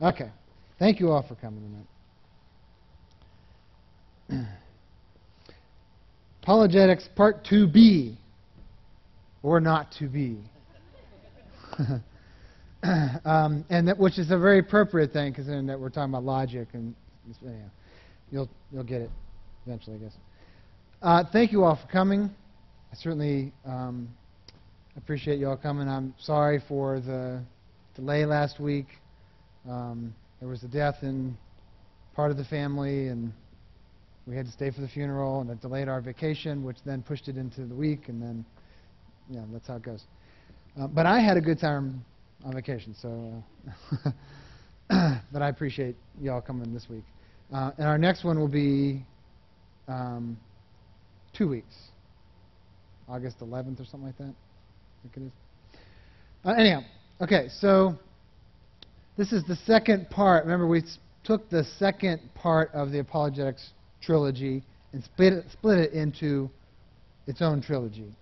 Okay. Thank you all for coming tonight. Apologetics Part 2B, or not to be. Which is a very appropriate thing, considering that we're talking about logic, and you'll get it eventually, I guess. Thank you all for coming. I certainly appreciate you all coming. I'm sorry for the delay last week. There was a death in part of the family, and we had to stay for the funeral, and it delayed our vacation, which then pushed it into the week, and then, that's how it goes. But I had a good time on vacation, so but I appreciate you all coming this week. And our next one will be 2 weeks, August 11th or something like that, I think it is. Anyhow, okay, so this is the second part. Remember, we took the second part of the Apologetics trilogy and split it into its own trilogy,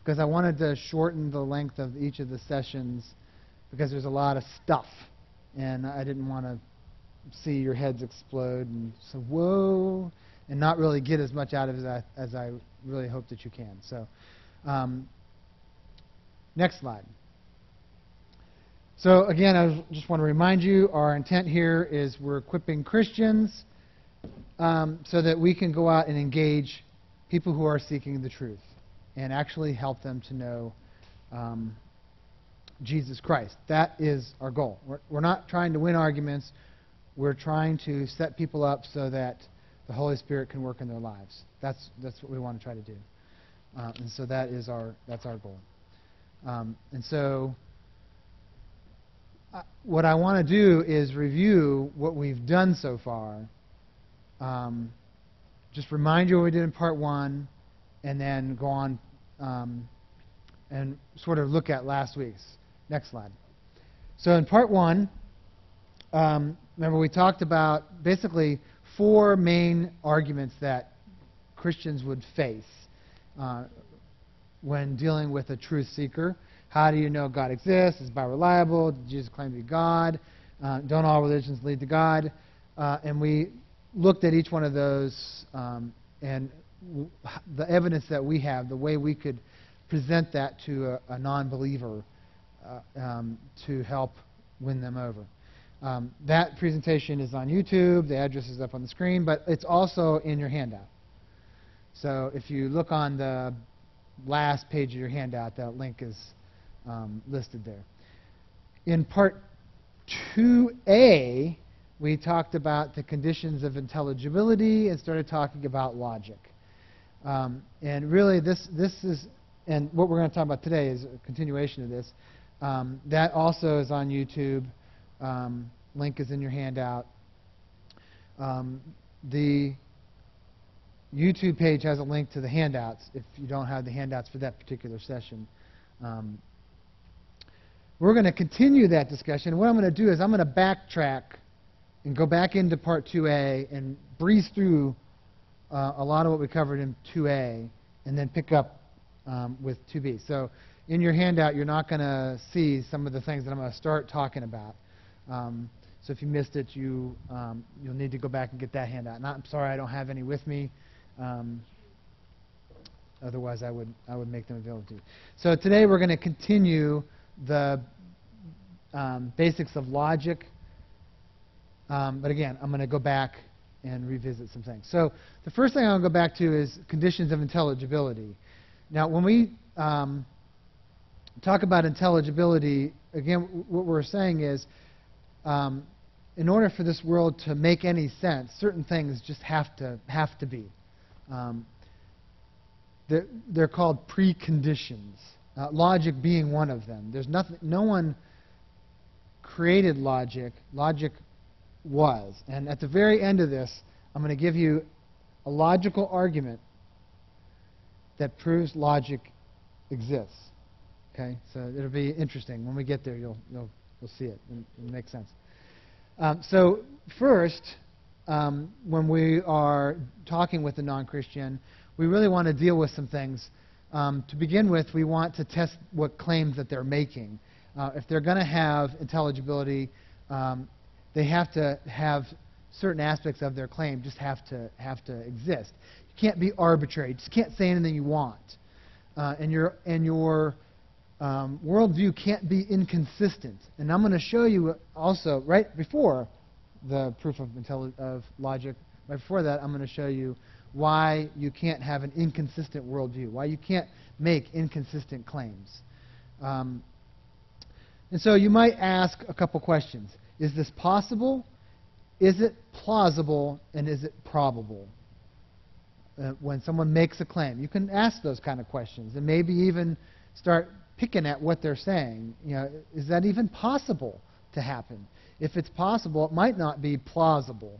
because I wanted to shorten the length of each of the sessions, because there's a lot of stuff, and I didn't want to see your heads explode and so whoa, and not really get as much out of it as I really hope that you can. So next slide. So again, I just want to remind you, our intent here is we're equipping Christians so that we can go out and engage people who are seeking the truth and actually help them to know Jesus Christ. That is our goal. We're not trying to win arguments. We're trying to set people up so that the Holy Spirit can work in their lives. That's what we want to try to do. And so that's our goal. And so what I want to do is review what we've done so far. Just remind you what we did in part 1, and then go on and sort of look at last week's. Next slide. So in part 1, remember we talked about basically 4 main arguments that Christians would face when dealing with a truth seeker. How do you know God exists? Is the Bible reliable? Did Jesus claim to be God? Don't all religions lead to God? And we looked at each one of those and the evidence that we have, the way we could present that to a non-believer to help win them over. That presentation is on YouTube. The address is up on the screen, but it's also in your handout. So if you look on the last page of your handout, that link is listed there. In part 2A, we talked about the conditions of intelligibility and started talking about logic. And really, this is, and what we're going to talk about today is a continuation of this. That also is on YouTube. Link is in your handout. The YouTube page has a link to the handouts if you don't have the handouts for that particular session. We're going to continue that discussion. What I'm going to do is I'm going to backtrack and go back into part 2A and breeze through a lot of what we covered in 2A and then pick up with 2B. So in your handout, you're not going to see some of the things that I'm going to start talking about. So if you missed it, you'll need to go back and get that handout. And I'm sorry I don't have any with me. Otherwise, I would make them available to you. So today we're going to continue the basics of logic. But again, I'm going to go back and revisit some things. So the first thing I'll go back to is conditions of intelligibility. Now, when we talk about intelligibility, again, what we're saying is in order for this world to make any sense, certain things just have to be. They're called preconditions. Logic being one of them. There's nothing. No one created logic. Logic was. And at the very end of this, I'm going to give you a logical argument that proves logic exists. Okay, so it'll be interesting. When we get there, you'll see it. It'll make sense. So first, when we are talking with a non-Christian, we really want to deal with some things. To begin with, we want to test what claims that they're making. If they're going to have intelligibility, they have to have certain aspects of their claim just have to exist. You can't be arbitrary. You just can't say anything you want. And your worldview can't be inconsistent. And I'm going to show you also, right before the proof of logic, right before that, I'm going to show you why you can't have an inconsistent worldview, why you can't make inconsistent claims. And so you might ask a couple questions. Is this possible? Is it plausible? And is it probable? When someone makes a claim, you can ask those kind of questions and maybe even start picking at what they're saying. You know, is that even possible to happen? If it's possible, it might not be plausible.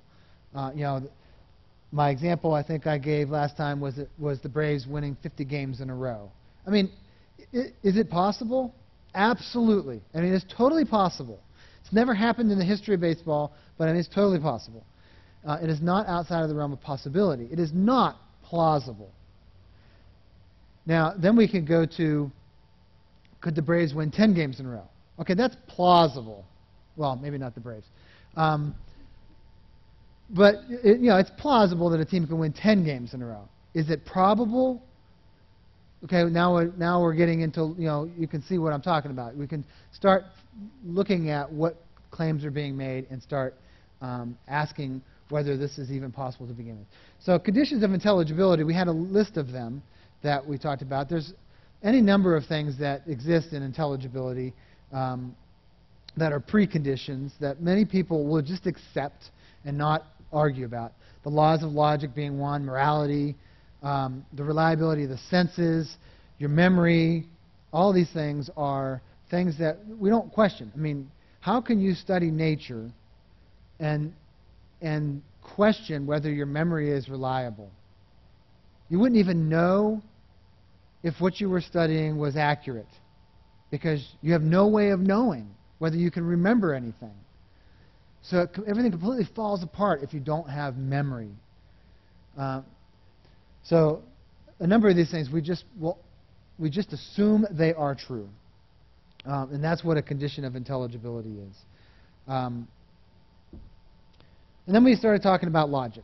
You know, my example I think I gave last time was the Braves winning 50 games in a row. I mean, is it possible? Absolutely. I mean, it's totally possible. It's never happened in the history of baseball, but I mean, it's totally possible. It is not outside of the realm of possibility. It is not plausible. Now, then we can go to, could the Braves win 10 games in a row? Okay, that's plausible. Well, maybe not the Braves. But you know, it's plausible that a team can win 10 games in a row. Is it probable? Okay, now we're getting into, you know, you can see what I'm talking about. We can start looking at what claims are being made and start asking whether this is even possible to begin with. So conditions of intelligibility, we had a list of them that we talked about. There's any number of things that exist in intelligibility that are preconditions that many people will just accept and not argue about. The laws of logic being one, morality, the reliability of the senses, your memory, all these things are things that we don't question. I mean, how can you study nature and question whether your memory is reliable? You wouldn't even know if what you were studying was accurate because you have no way of knowing whether you can remember anything. So everything completely falls apart if you don't have memory. So a number of these things we just assume they are true, and that's what a condition of intelligibility is. And then we started talking about logic.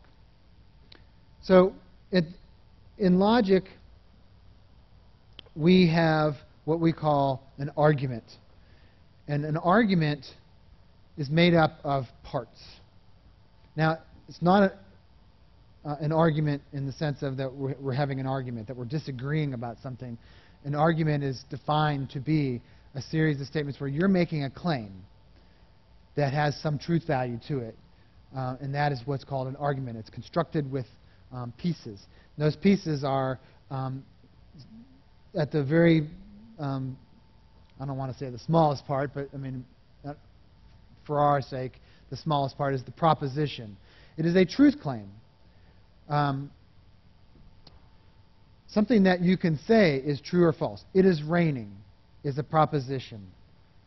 So in logic, we have what we call an argument, and an argument is made up of parts. Now, it's not an argument in the sense of that we're having an argument, that we're disagreeing about something. An argument is defined to be a series of statements where you're making a claim that has some truth value to it, and that is what's called an argument. It's constructed with pieces. And those pieces are at the very, I don't want to say the smallest part, but I mean, for our sake, the smallest part is the proposition. It is a truth claim. Something that you can say is true or false. It is raining is a proposition,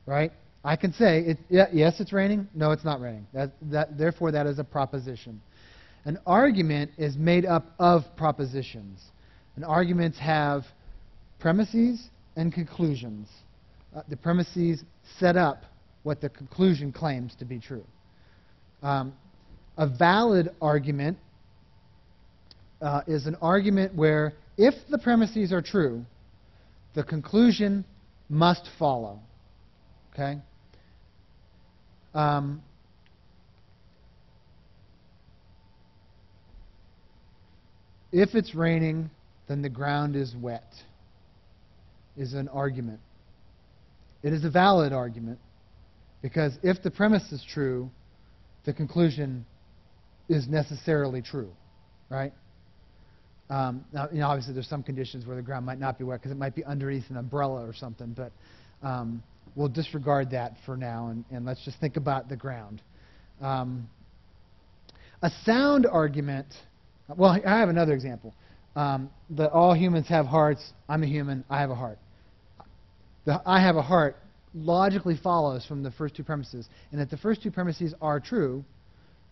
right? I can say, yes, it's raining. No, it's not raining. Therefore, that is a proposition. An argument is made up of propositions. And arguments have premises and conclusions. The premises set up what the conclusion claims to be true. A valid argument is an argument where if the premises are true, the conclusion must follow. Okay? If it's raining, then the ground is wet, is an argument. It is a valid argument because if the premise is true, the conclusion is necessarily true, right? Now, you know, obviously there's some conditions where the ground might not be wet because it might be underneath an umbrella or something, but we'll disregard that for now and let's just think about the ground. A sound argument, well, I have another example. That all humans have hearts. I'm a human. I have a heart. The I have a heart logically follows from the first two premises. And if the first two premises are true,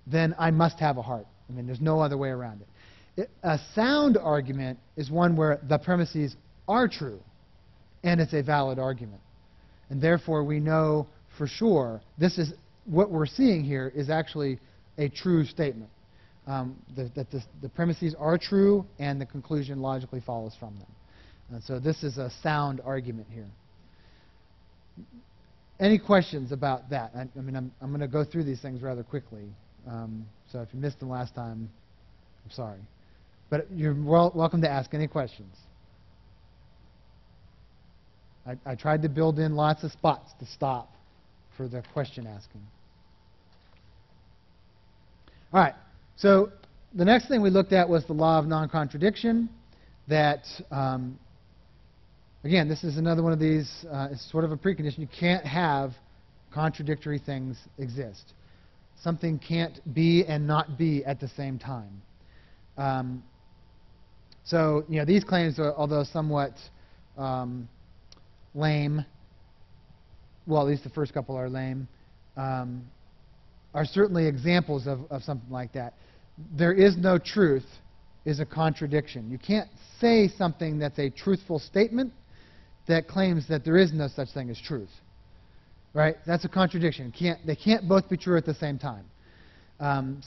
then I must have a heart. I mean, there's no other way around it. A sound argument is one where the premises are true, and it's a valid argument. And therefore, we know for sure this is what we're seeing here is actually a true statement. That the premises are true and the conclusion logically follows from them. And so this is a sound argument here. Any questions about that? I mean, I'm going to go through these things rather quickly. So if you missed them last time, I'm sorry. But you're welcome to ask any questions. I tried to build in lots of spots to stop for the question asking. All right. So the next thing we looked at was the law of non-contradiction. That, again, this is another one of these, it's sort of a precondition. You can't have contradictory things exist. Something can't be and not be at the same time. So, you know, these claims, although somewhat lame, well, at least the first couple are lame, are certainly examples of something like that. There is no truth is a contradiction. You can't say something that's a truthful statement that claims that there is no such thing as truth. Right? That's a contradiction. They can't both be true at the same time.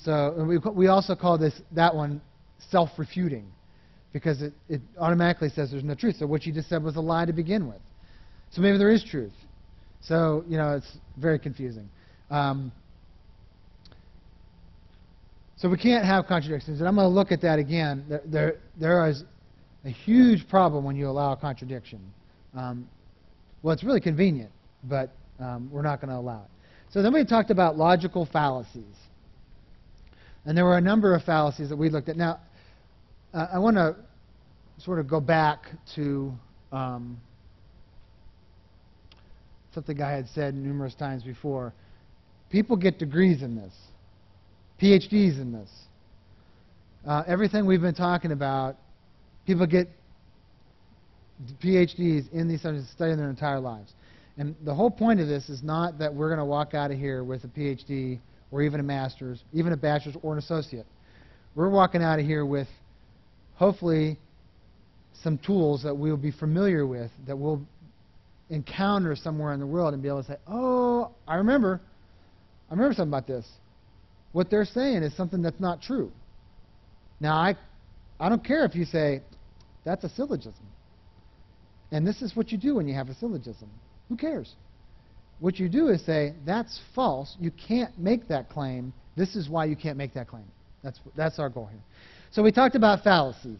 So we also call that one self-refuting, because it automatically says there's no truth. So what you just said was a lie to begin with. So maybe there is truth. So, you know, it's very confusing. So we can't have contradictions. And I'm going to look at that again. There is a huge problem when you allow a contradiction. Well, it's really convenient, but we're not going to allow it. So then we talked about logical fallacies. And there were a number of fallacies that we looked at. Now, I want to sort of go back to something I had said numerous times before. People get degrees in this, PhDs in this. Everything we've been talking about, people get PhDs in these subjects, studying their entire lives. And the whole point of this is not that we're going to walk out of here with a PhD or even a master's, even a bachelor's or an associate. We're walking out of here with, hopefully, some tools that we'll be familiar with, that we'll encounter somewhere in the world and be able to say, oh, I remember something about this. What they're saying is something that's not true. Now, I don't care if you say, that's a syllogism. And this is what you do when you have a syllogism. Who cares? What you do is say, that's false. You can't make that claim. This is why you can't make that claim. That's our goal here. So we talked about fallacies.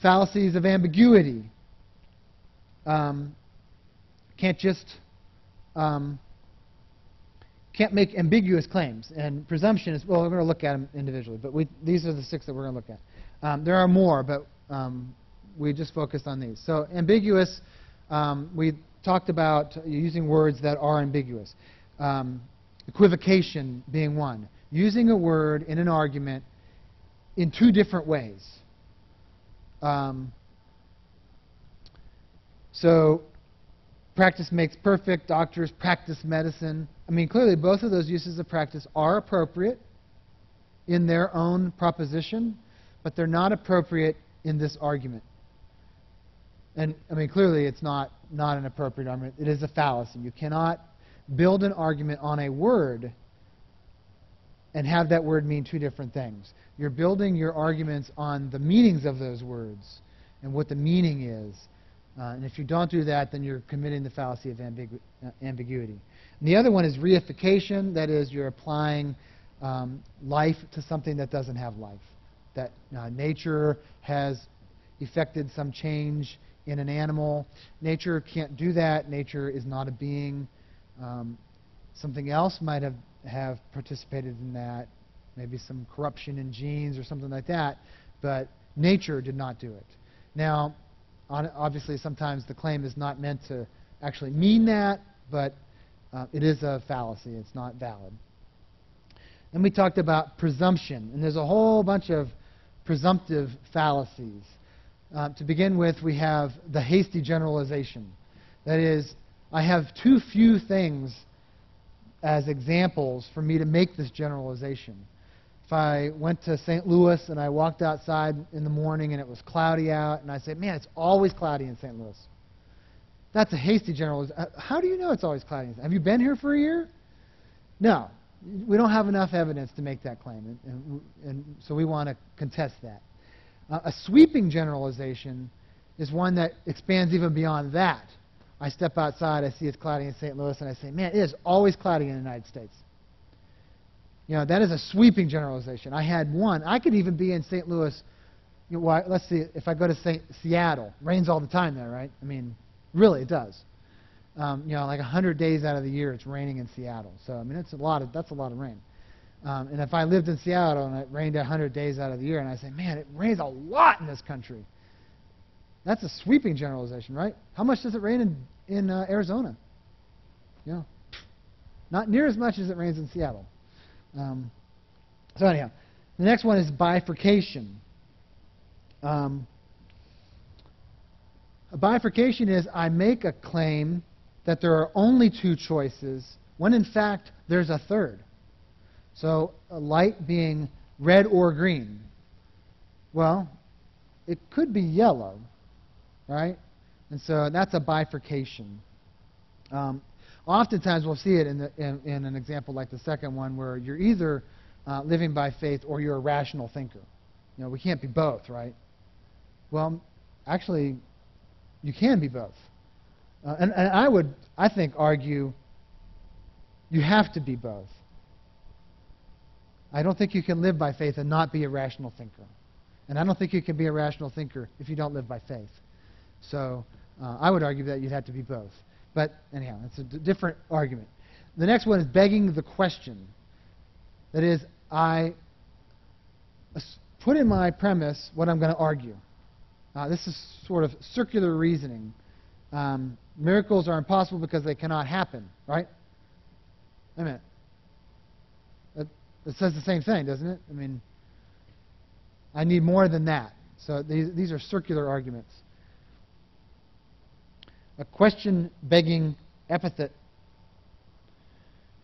Fallacies of ambiguity. Can't make ambiguous claims. And presumption is, well, we're going to look at them individually, but these are the 6 that we're going to look at. There are more, but we just focused on these. So ambiguous, we talked about using words that are ambiguous. Equivocation being one. Using a word in an argument in 2 different ways. So practice makes perfect, doctors practice medicine. I mean, clearly both of those uses of practice are appropriate in their own proposition, but they're not appropriate in this argument. And, I mean, clearly it's not an appropriate argument. It is a fallacy. You cannot build an argument on a word and have that word mean 2 different things. You're building your arguments on the meanings of those words and what the meaning is. And if you don't do that, then you're committing the fallacy of ambiguity. And the other one is reification. That is, you're applying life to something that doesn't have life. That nature has effected some change in an animal. Nature can't do that. Nature is not a being. Something else might have participated in that, maybe some corruption in genes or something like that, but nature did not do it. Now, obviously, sometimes the claim is not meant to actually mean that, but it is a fallacy. It's not valid. Then we talked about presumption, and there's a whole bunch of presumptive fallacies. To begin with, we have the hasty generalization. That is, I have too few things as examples for me to make this generalization. If I went to St. Louis and I walked outside in the morning and it was cloudy out, and I said, man, it's always cloudy in St. Louis. that's a hasty generalization. How do you know it's always cloudy? Have you been here for a year? No. We don't have enough evidence to make that claim, and so we want to contest that. A sweeping generalization is one that expands even beyond that. I step outside, I see it's cloudy in St. Louis, and I say, man, it is always cloudy in the United States. That is a sweeping generalization. I had one. I could even be in St. Louis. Let's see, if I go to Seattle, rains all the time there, right? I mean, really, it does. Like 100 days out of the year, it's raining in Seattle. So, I mean, that's a lot of rain. And if I lived in Seattle and it rained 100 days out of the year, and I say, man, it rains a lot in this country, that's a sweeping generalization, right? How much does it rain in Arizona? Not near as much as it rains in Seattle. So anyhow, the next one is bifurcation. A bifurcation is I make a claim that there are only two choices when in fact there's a third. So a light being red or green. Well, it could be yellow, right? And so that's a bifurcation. Oftentimes we'll see it in an example like the second one where you're either living by faith or you're a rational thinker. We can't be both, right? Well, actually, you can be both. And I think, argue you have to be both. I don't think you can live by faith and not be a rational thinker. And I don't think you can be a rational thinker if you don't live by faith. So I would argue that you'd have to be both. But anyhow, it's a different argument. The next one is begging the question. That is, I put in my premise what I'm going to argue. This is sort of circular reasoning. Miracles are impossible because they cannot happen, right? Wait a minute. It says the same thing, doesn't it? I mean, I need more than that. So these are circular arguments. A question-begging epithet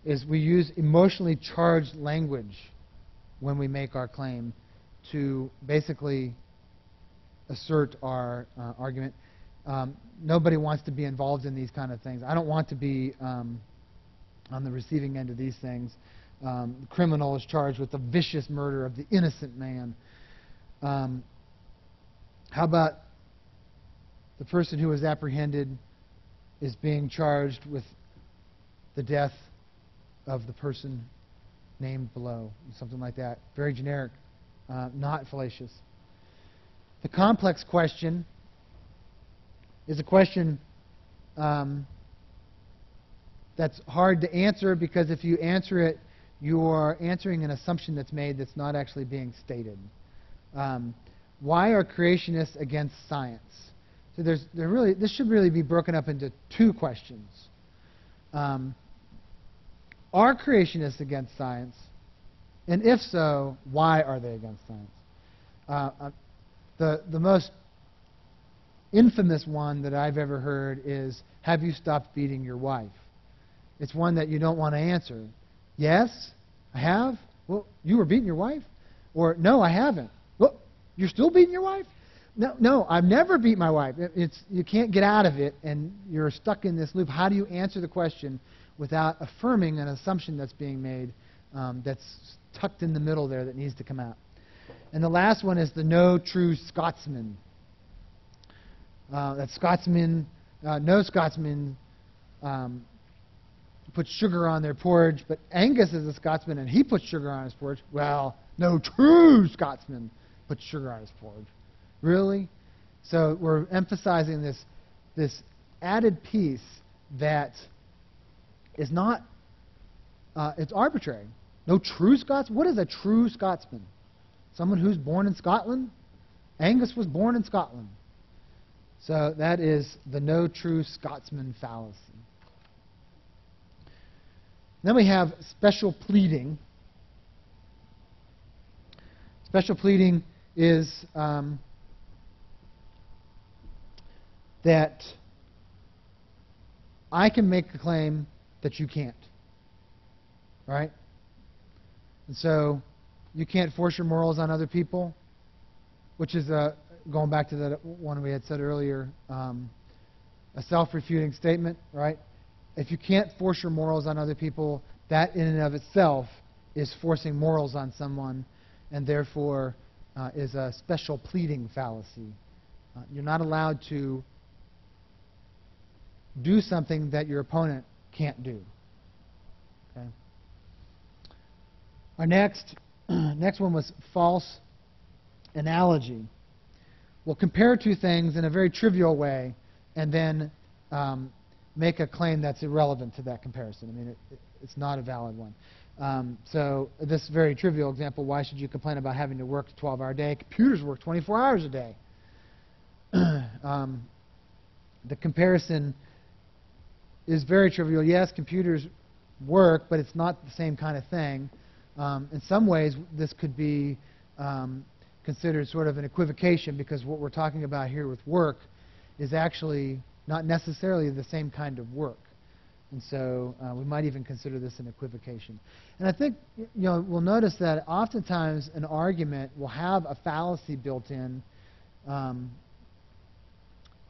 is we use emotionally charged language when we make our claim to basically assert our argument. Nobody wants to be involved in these kind of things. I don't want to be on the receiving end of these things. The criminal is charged with the vicious murder of the innocent man. How about the person who was apprehended is being charged with the death of the person named below, something like that. Very generic, not fallacious. The complex question is a question that's hard to answer because if you answer it, you are answering an assumption that's made that's not actually being stated. Why are creationists against science? So this should really be broken up into two questions. Are creationists against science? And if so, why are they against science? The most infamous one that I've ever heard is, have you stopped beating your wife? It's one that you don't want to answer. Yes, I have. Well, you were beating your wife? Or, no, I haven't. Well, you're still beating your wife? No, I've never beat my wife. You can't get out of it, and you're stuck in this loop. How do you answer the question without affirming an assumption that's being made that's tucked in the middle there that needs to come out? And the last one is the no true Scotsman. No Scotsman puts sugar on their porridge, but Angus is a Scotsman and he puts sugar on his porridge. Well, no true Scotsman puts sugar on his porridge. Really? So we're emphasizing this added piece that is not, it's arbitrary. No true Scotsman? What is a true Scotsman? Someone who's born in Scotland? Angus was born in Scotland. So that is the no true Scotsman fallacy. Then we have special pleading. Special pleading is that I can make a claim that you can't. Right? And so you can't force your morals on other people, which is going back to that one we had said earlier. a self-refuting statement, right? If you can't force your morals on other people, that in and of itself is forcing morals on someone, and therefore is a special pleading fallacy. You're not allowed to do something that your opponent can't do. Okay? Our next one was false analogy. We'll compare two things in a very trivial way and then make a claim that's irrelevant to that comparison. I mean, it's not a valid one. So this very trivial example, why should you complain about having to work a 12-hour day? Computers work 24 hours a day. The comparison is very trivial. Yes, computers work, but it's not the same kind of thing. In some ways, this could be considered sort of an equivocation, because what we're talking about here with work is actually not necessarily the same kind of work. And so we might even consider this an equivocation. And I think we'll notice that oftentimes an argument will have a fallacy built in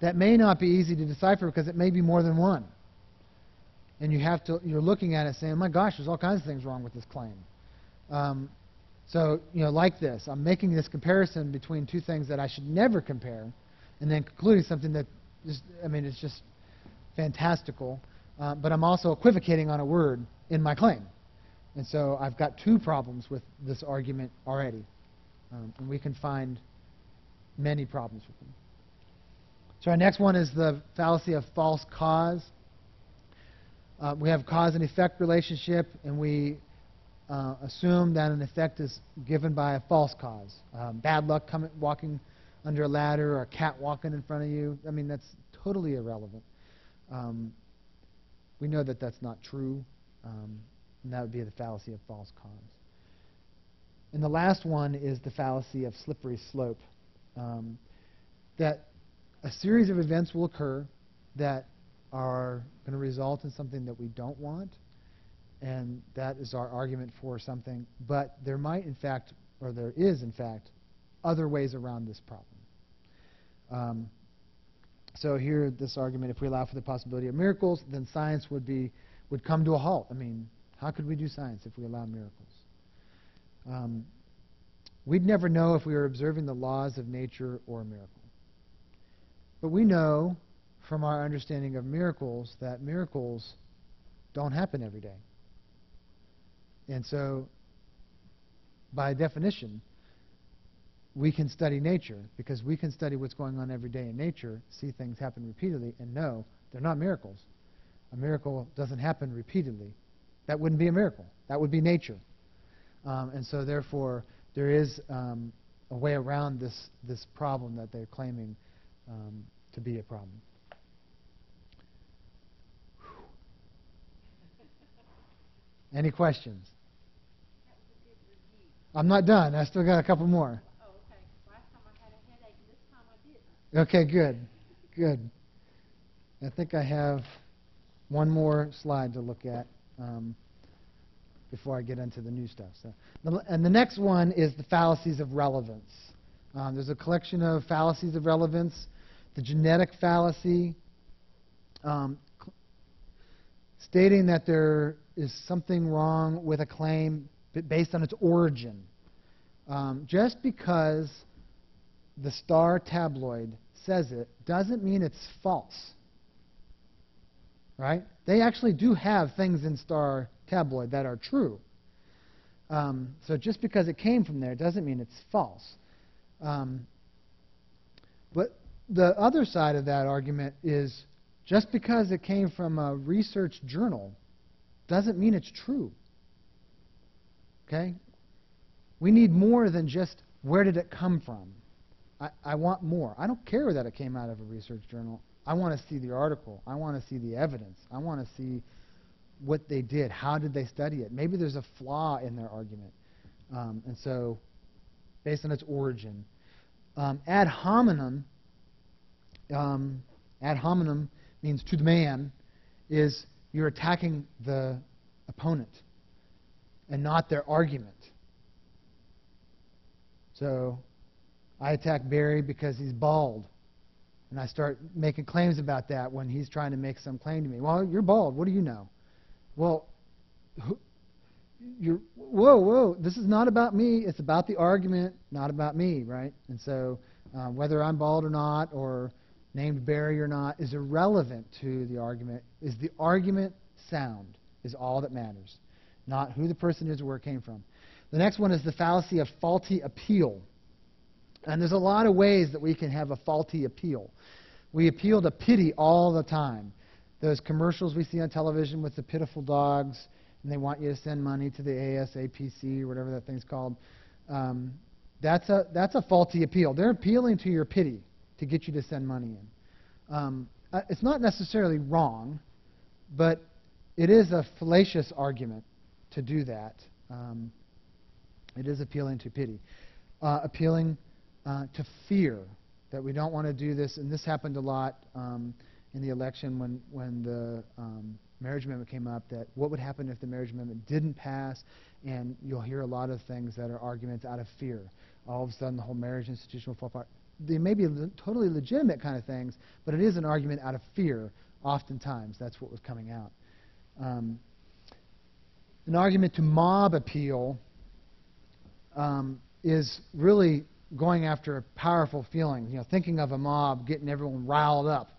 that may not be easy to decipher because it may be more than one. And you're looking at it saying, my gosh, there's all kinds of things wrong with this claim. So, like this, I'm making this comparison between two things that I should never compare, and then concluding something that it's just fantastical. But I'm also equivocating on a word in my claim. And so I've got two problems with this argument already. And we can find many problems with them. So our next one is the fallacy of false cause. We have cause and effect relationship, and we assume that an effect is given by a false cause. Bad luck walking under a ladder, or a cat walking in front of you. I mean, that's totally irrelevant. We know that that's not true, and that would be the fallacy of false cause. And the last one is the fallacy of slippery slope. That a series of events will occur that are going to result in something that we don't want, and that is our argument for something. But there might, in fact, or there is, in fact, other ways around this problem. So here, this argument, if we allow for the possibility of miracles, then science would come to a halt. I mean, how could we do science if we allow miracles? We'd never know if we were observing the laws of nature or a miracle. But we know from our understanding of miracles that miracles don't happen every day. And so, by definition, we can study nature, because we can study what's going on every day in nature, see things happen repeatedly, and know they're not miracles. A miracle doesn't happen repeatedly. That wouldn't be a miracle. That would be nature. And so, therefore, there is a way around this problem that they're claiming to be a problem. Any questions? I'm not done. I still got a couple more. Oh, okay. Last time I had a headache, and this time I didn't. Okay, good. Good. I think I have one more slide to look at before I get into the new stuff. And the next one is the fallacies of relevance. There's a collection of fallacies of relevance. The genetic fallacy, stating that there is something wrong with a claim based on its origin. Just because the Star tabloid says it doesn't mean it's false. Right? They actually do have things in Star tabloid that are true. So just because it came from there doesn't mean it's false. But the other side of that argument is just because it came from a research journal doesn't mean it's true. Okay? We need more than just where did it come from. I want more. I don't care that it came out of a research journal. I want to see the article. I want to see the evidence. I want to see what they did. How did they study it? Maybe there's a flaw in their argument. And so, based on its origin. Ad hominem means to the man, is you're attacking the opponent and not their argument. So I attack Barry because he's bald. And I start making claims about that when he's trying to make some claim to me. Well, you're bald. What do you know? Well, whoa, this is not about me. It's about the argument, not about me, right? And so whether I'm bald or not, or named Barry or not, is irrelevant to the argument. Is the argument sound is all that matters, not who the person is or where it came from. The next one is the fallacy of faulty appeal. And there's a lot of ways that we can have a faulty appeal. We appeal to pity all the time. Those commercials we see on television with the pitiful dogs, and they want you to send money to the ASAPC or whatever that thing's called. That's a faulty appeal. They're appealing to your pity to get you to send money in. It's not necessarily wrong, but it is a fallacious argument to do that. It is appealing to pity. Appealing to fear, that we don't want to do this. And this happened a lot in the election when the marriage amendment came up, that what would happen if the marriage amendment didn't pass, and you'll hear a lot of things that are arguments out of fear. All of a sudden the whole marriage institution will fall apart. They may be totally legitimate kind of things, but it is an argument out of fear. Oftentimes that's what was coming out. An argument to mob appeal is really going after a powerful feeling, thinking of a mob, getting everyone riled up.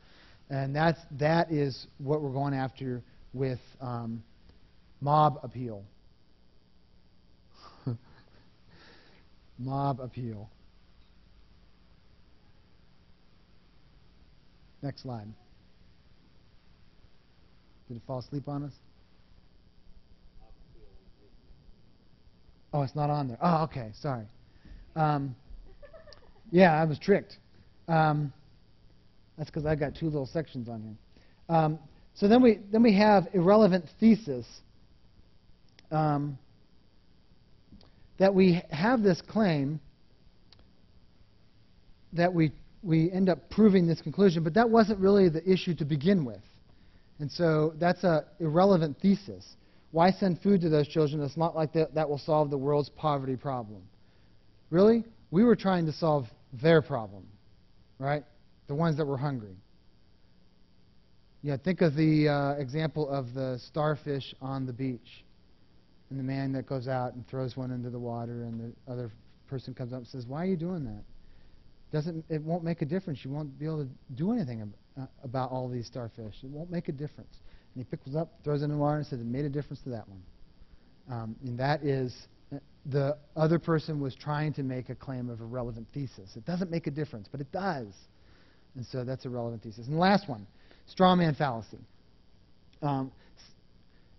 And that is what we're going after with mob appeal. Mob appeal. Next slide. Did it fall asleep on us? Oh, it's not on there. Oh, okay. Sorry. Yeah, I was tricked. That's because I got two little sections on here. So then we have irrelevant thesis. That we have this claim that we end up proving this conclusion, but that wasn't really the issue to begin with. And so that's an irrelevant thesis. Why send food to those children? It's not like that will solve the world's poverty problem. Really? We were trying to solve their problem, right? The ones that were hungry. Yeah, think of the example of the starfish on the beach, and the man that goes out and throws one into the water, and the other person comes up and says, "Why are you doing that? It won't make a difference. You won't be able to do anything about all these starfish. It won't make a difference." And he picks it up, throws it in the water, and says, "It made a difference to that one." And that is, the other person was trying to make a claim of a relevant thesis. It doesn't make a difference, but it does. And so that's a relevant thesis. And the last one, straw man fallacy.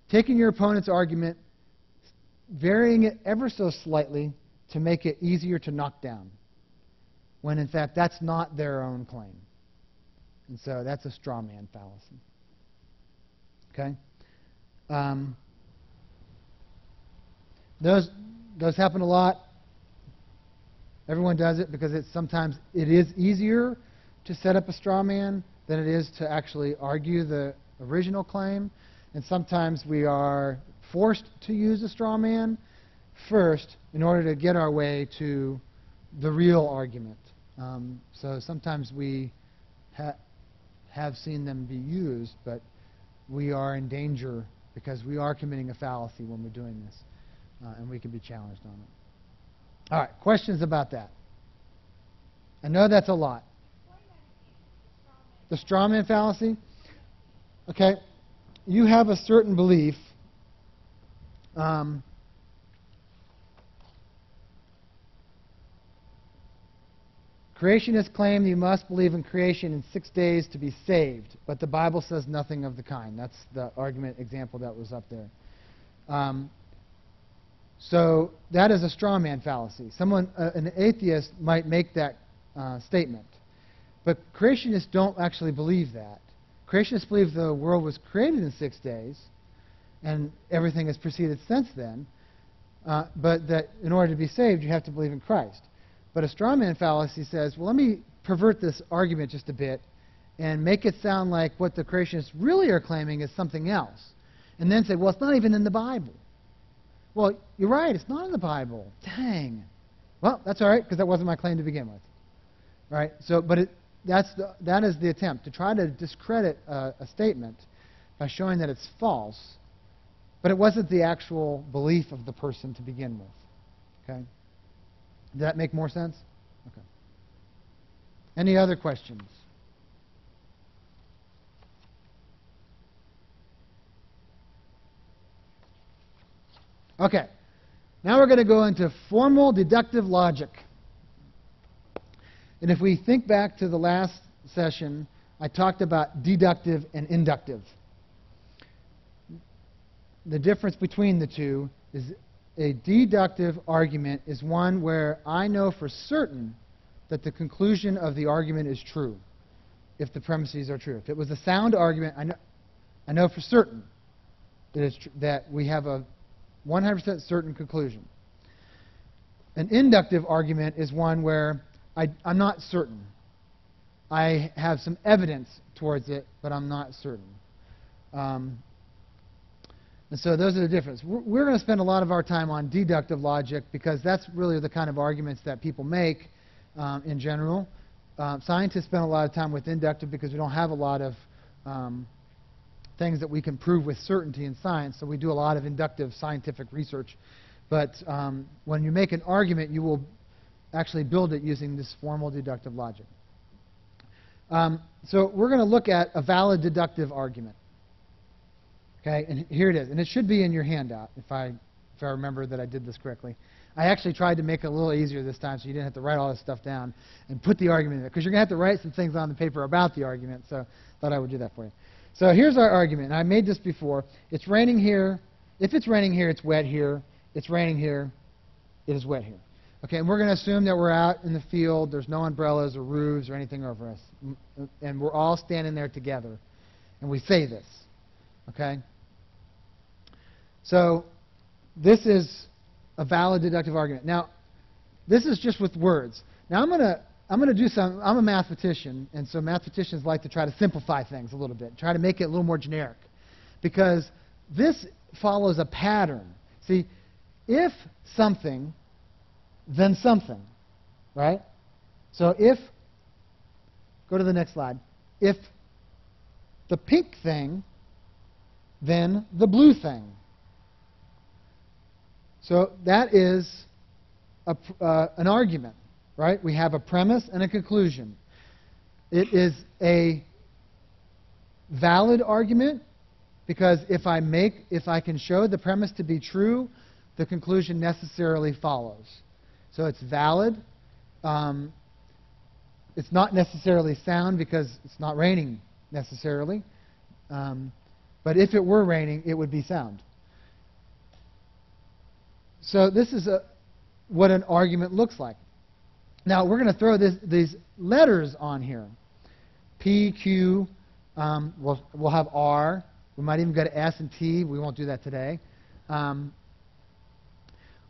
Taking your opponent's argument, varying it ever so slightly to make it easier to knock down, when in fact that's not their own claim. And so that's a straw man fallacy. Okay? Those happen a lot. Everyone does it because sometimes it is easier to set up a straw man than it is to actually argue the original claim. And sometimes we are forced to use a straw man first in order to get our way to the real argument. So sometimes we have seen them be used, but we are in danger because we are committing a fallacy when we're doing this, and we can be challenged on it. All right, questions about that? I know that's a lot. The straw man fallacy? Okay, you have a certain belief. Creationists claim that you must believe in creation in 6 days to be saved, but the Bible says nothing of the kind. That's the argument example that was up there. So that is a straw man fallacy. An atheist might make that statement, but creationists don't actually believe that. Creationists believe the world was created in 6 days, and everything has proceeded since then, but that in order to be saved, you have to believe in Christ. But a straw man fallacy says, well, let me pervert this argument just a bit and make it sound like what the creationists really are claiming is something else. And then say, well, it's not even in the Bible. Well, you're right, it's not in the Bible. Dang. Well, that's all right, because that wasn't my claim to begin with. Right? So, but that is the attempt, to try to discredit a statement by showing that it's false, but it wasn't the actual belief of the person to begin with. Okay? Does that make more sense? Okay. Any other questions? Okay. Now we're going to go into formal deductive logic. And if we think back to the last session, I talked about deductive and inductive. The difference between the two is a deductive argument is one where I know for certain that the conclusion of the argument is true, if the premises are true. If it was a sound argument, I know for certain that we have a 100% certain conclusion. An inductive argument is one where I'm not certain. I have some evidence towards it, but I'm not certain. And so those are the differences. We're going to spend a lot of our time on deductive logic because that's really the kind of arguments that people make in general. Scientists spend a lot of time with inductive because we don't have a lot of things that we can prove with certainty in science, so we do a lot of inductive scientific research. But when you make an argument, you will actually build it using this formal deductive logic. So we're going to look at a valid deductive argument. Okay, and here it is. And it should be in your handout, if I remember that I did this correctly. I actually tried to make it a little easier this time so you didn't have to write all this stuff down and put the argument in there, because you're going to have to write some things on the paper about the argument, so I thought I would do that for you. So here's our argument. And I made this before. It's raining here. If it's raining here, it's wet here. It's raining here. It is wet here. Okay, and we're going to assume that we're out in the field. There's no umbrellas or roofs or anything over us. And we're all standing there together. And we say this. Okay? So this is a valid deductive argument. Now, this is just with words. Now I'm going to do some. I'm a mathematician, and so mathematicians like to try to simplify things a little bit, try to make it a little more generic, because this follows a pattern. See, if something, then something, right? So if, go to the next slide, if the pink thing, then the blue thing. So that is an argument, right? We have a premise and a conclusion. It is a valid argument because if I can show the premise to be true, the conclusion necessarily follows. So it's valid. It's not necessarily sound because it's not raining necessarily. But if it were raining, it would be sound. So this is what an argument looks like. Now we're going to throw these letters on here. P, Q, we'll have R. We might even go to S and T. We won't do that today.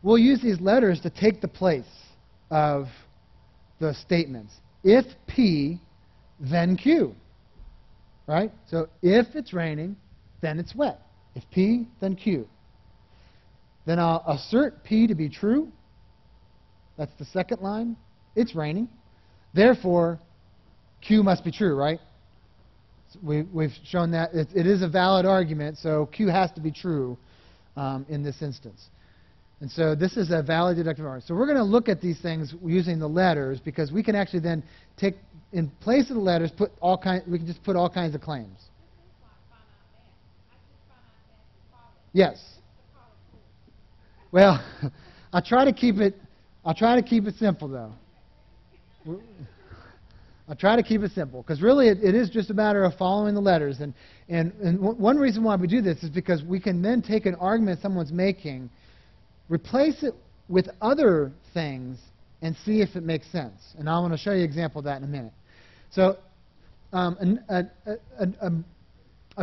We'll use these letters to take the place of the statements. If P, then Q. Right? So if it's raining, then it's wet. If P, then Q. Then I'll assert P to be true. That's the second line. It's raining. Therefore, Q must be true, right? We've shown that it is a valid argument, so Q has to be true in this instance. And so this is a valid deductive argument. So we're going to look at these things using the letters because we can actually then take, in place of the letters, we can just put all kinds of claims. Yes. Well, I'll try to keep it simple though. I'll try to keep it simple because really it is just a matter of following the letters. And one reason why we do this is because we can then take an argument someone's making, replace it with other things, and see if it makes sense. And I want to show you an example of that in a minute. So a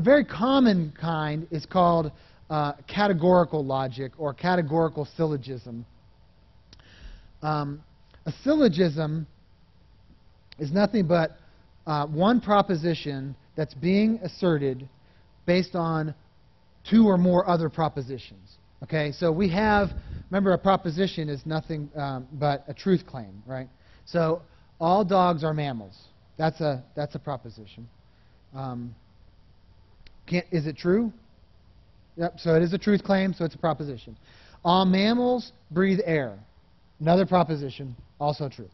very common kind is called categorical logic or categorical syllogism. A syllogism is nothing but one proposition that's being asserted based on two or more other propositions. Okay, so we have, remember, a proposition is nothing but a truth claim, right? So all dogs are mammals. That's a proposition. Is it true? Yep, so it is a truth claim, so it's a proposition. All mammals breathe air. Another proposition, also true.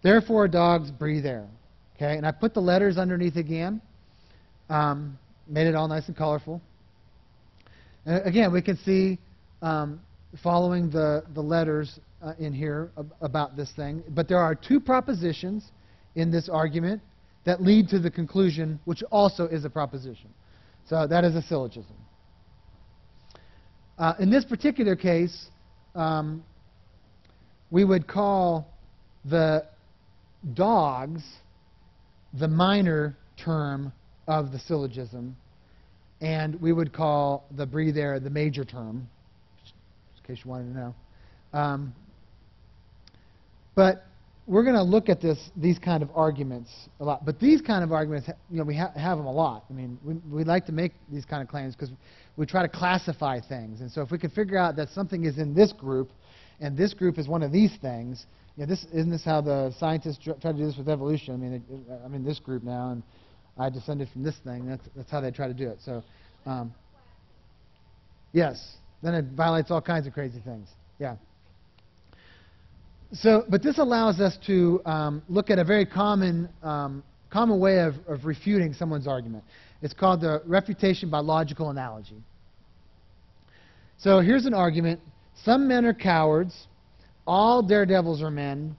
Therefore, dogs breathe air. Okay, and I put the letters underneath again. Made it all nice and colorful. And again, we can see following the letters in here about this thing. But there are two propositions in this argument that lead to the conclusion, which also is a proposition. So that is a syllogism. In this particular case, we would call the dogs the minor term of the syllogism, and we would call the breathe air the major term, in case you wanted to know. But we're going to look at these kind of arguments a lot. But these kind of arguments, we have them a lot. I mean, we like to make these kind of claims because we try to classify things. And so if we can figure out that something is in this group, and this group is one of these things, isn't this how the scientists try to do this with evolution? I mean, I'm in this group now, and I descended from this thing. That's how they try to do it. So, yes, then it violates all kinds of crazy things. Yeah. So, but this allows us to look at a very common way of refuting someone's argument. It's called the refutation by logical analogy. So here's an argument. Some men are cowards. All daredevils are men.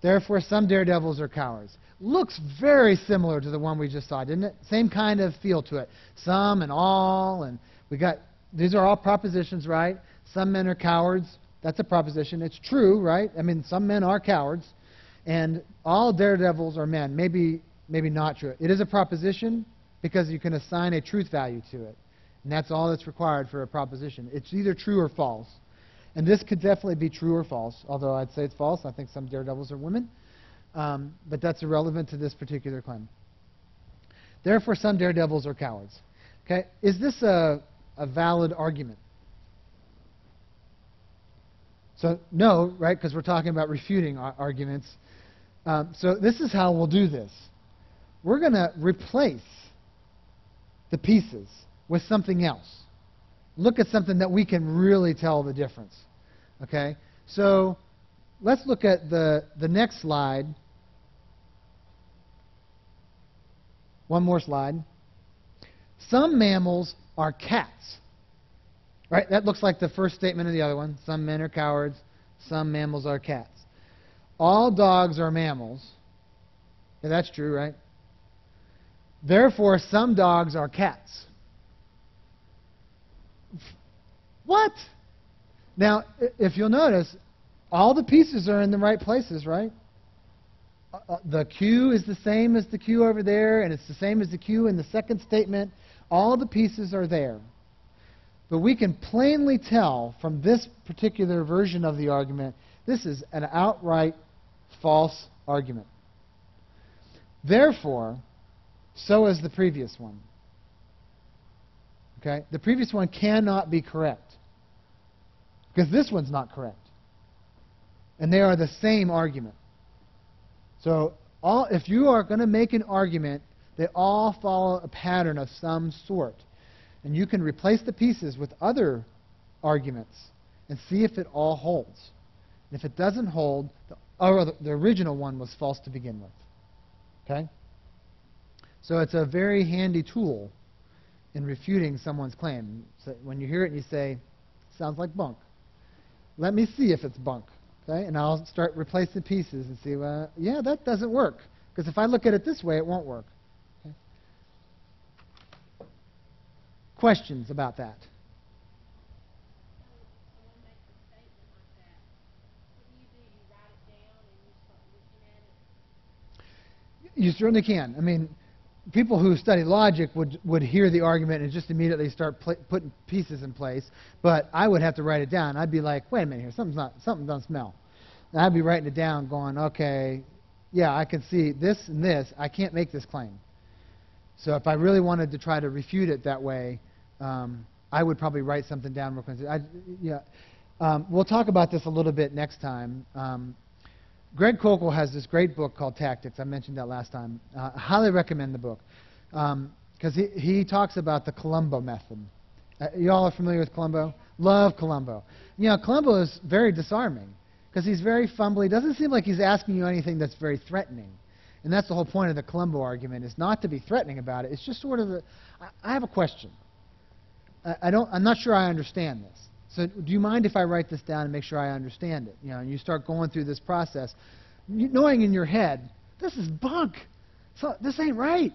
Therefore, some daredevils are cowards. Looks very similar to the one we just saw, didn't it? Same kind of feel to it. Some and all, and these are all propositions, right? Some men are cowards. That's a proposition. It's true, right? I mean, some men are cowards, and all daredevils are men. Maybe not true. It is a proposition because you can assign a truth value to it, and that's all that's required for a proposition. It's either true or false, and this could definitely be true or false, although I'd say it's false. I think some daredevils are women, but that's irrelevant to this particular claim. Therefore, some daredevils are cowards. Okay, is this a valid argument? So no, right, because we're talking about refuting arguments. So this is how we'll do this. We're going to replace the pieces with something else. Look at something that we can really tell the difference. Okay? So let's look at the next slide. One more slide. Some mammals are cats. Right? That looks like the first statement of the other one. Some men are cowards. Some mammals are cats. All dogs are mammals. Yeah, that's true, right? Therefore, some dogs are cats. What? Now, if you'll notice, all the pieces are in the right places, right? The Q is the same as the Q over there, and it's the same as the Q in the second statement. All the pieces are there. But we can plainly tell from this particular version of the argument, this is an outright false argument. Therefore, so is the previous one. Okay? The previous one cannot be correct, because this one's not correct. And they are the same argument. So if you are going to make an argument, they all follow a pattern of some sort. And you can replace the pieces with other arguments and see if it all holds. And if it doesn't hold, the original one was false to begin with. Okay? So it's a very handy tool in refuting someone's claim. So when you hear it and you say, sounds like bunk, let me see if it's bunk. Okay? And I'll start replacing pieces and see, well, yeah, that doesn't work. Because if I look at it this way, it won't work. Questions about that? Someone makes a statement like that. What do? You write it down and you start looking at it? You certainly can. I mean, people who study logic would hear the argument and just immediately start putting pieces in place. But I would have to write it down. I'd be like, wait a minute here, something doesn't smell. And I'd be writing it down going, okay, yeah, I can see this and this. I can't make this claim. So if I really wanted to try to refute it that way, I would probably write something down real quick. We'll talk about this a little bit next time. Greg Koukl has this great book called Tactics. I mentioned that last time. I highly recommend the book because he talks about the Columbo method. You all are familiar with Columbo? Love Columbo. You know, Columbo is very disarming because he's very fumbly. He doesn't seem like he's asking you anything that's very threatening. And that's the whole point of the Columbo argument, is not to be threatening about it. It's just sort of I have a question. I'm not sure I understand this. So do you mind if I write this down and make sure I understand it? You know, and you start going through this process, knowing in your head, this is bunk. So this ain't right.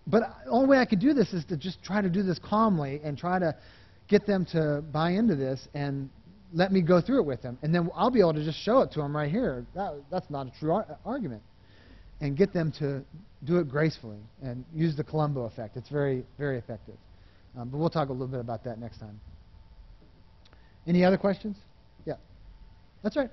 But the only way I could do this is to just try to do this calmly and try to get them to buy into this and let me go through it with them. And then I'll be able to just show it to them right here. That's not a true argument. And get them to do it gracefully and use the Columbo effect. It's very, very effective. But we'll talk a little bit about that next time. Any other questions? Yeah. That's right.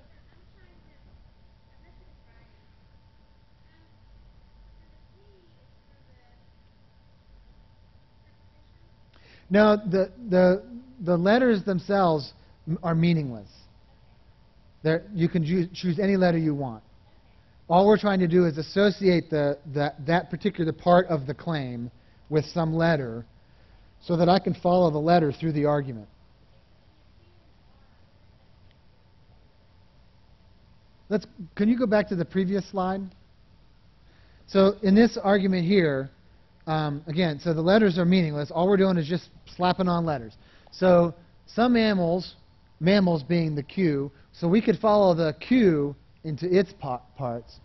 No, the letters themselves are meaningless. You can choose any letter you want. All we're trying to do is associate that particular part of the claim with some letter so that I can follow the letter through the argument. Can you go back to the previous slide? So in this argument here, again, so the letters are meaningless. All we're doing is just slapping on letters. So some mammals being the Q, so we could follow the Q into its parts.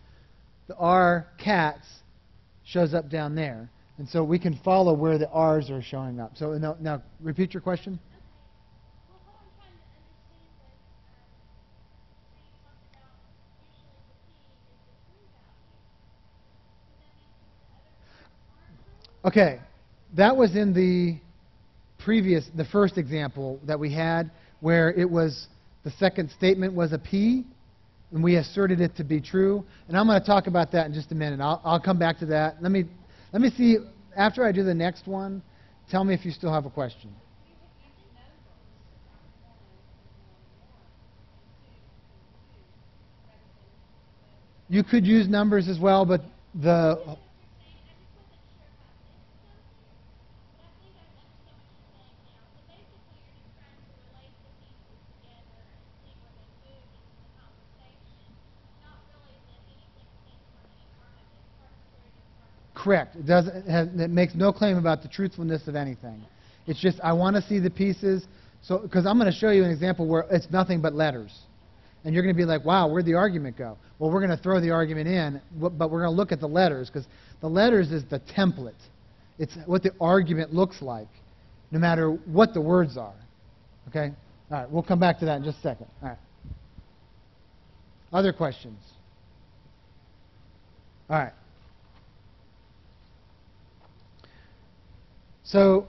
The R, cats, shows up down there. And so we can follow where the R's are showing up. So now repeat your question. Okay, that was in the first example that we had, where it was the second statement was a P, and we asserted it to be true. And I'm going to talk about that in just a minute. I'll come back to that. Let me see, after I do the next one, tell me if you still have a question. You could use numbers as well, but the... Correct. It makes no claim about the truthfulness of anything. It's just I want to see the pieces, because I'm going to show you an example where it's nothing but letters. And you're going to be like, wow, where'd the argument go? Well, we're going to throw the argument in, but we're going to look at the letters, because the letters is the template. It's what the argument looks like, no matter what the words are. Okay? All right, we'll come back to that in just a second. All right. Other questions? All right. So,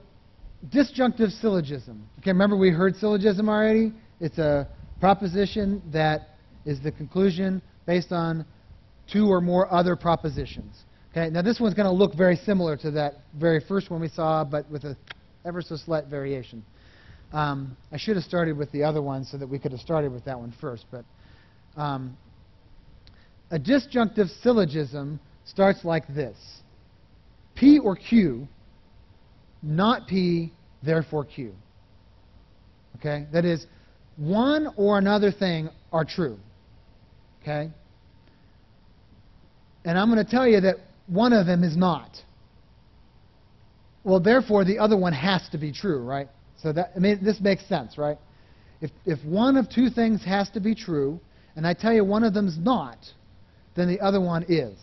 disjunctive syllogism. Okay, remember we heard syllogism already? It's a proposition that is the conclusion based on two or more other propositions. Okay, now this one's going to look very similar to that very first one we saw, but with a ever so slight variation. I should have started with the other one so that we could have started with that one first, but a disjunctive syllogism starts like this. P or Q, not P, therefore Q. Okay? That is, one or another thing are true. Okay? And I'm going to tell you that one of them is not. Well, therefore, the other one has to be true, right? So that, I mean, this makes sense, right? If one of two things has to be true, and I tell you one of them's not, then the other one is.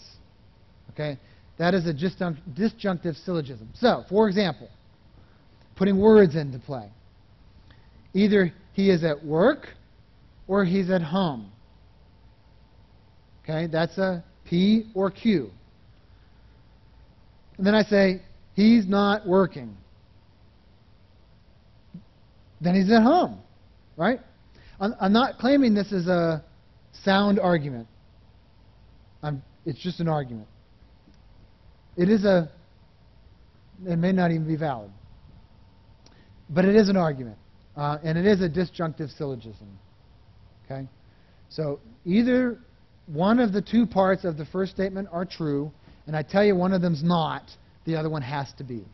Okay? That is a disjunctive syllogism. So, for example, putting words into play. Either he is at work or he's at home. Okay, that's a P or Q. And then I say, he's not working. Then he's at home, right? I'm not claiming this is a sound argument. It's just an argument. It may not even be valid. But it is an argument. And it is a disjunctive syllogism. Okay? So either one of the two parts of the first statement are true, and I tell you one of them's not, the other one has to be.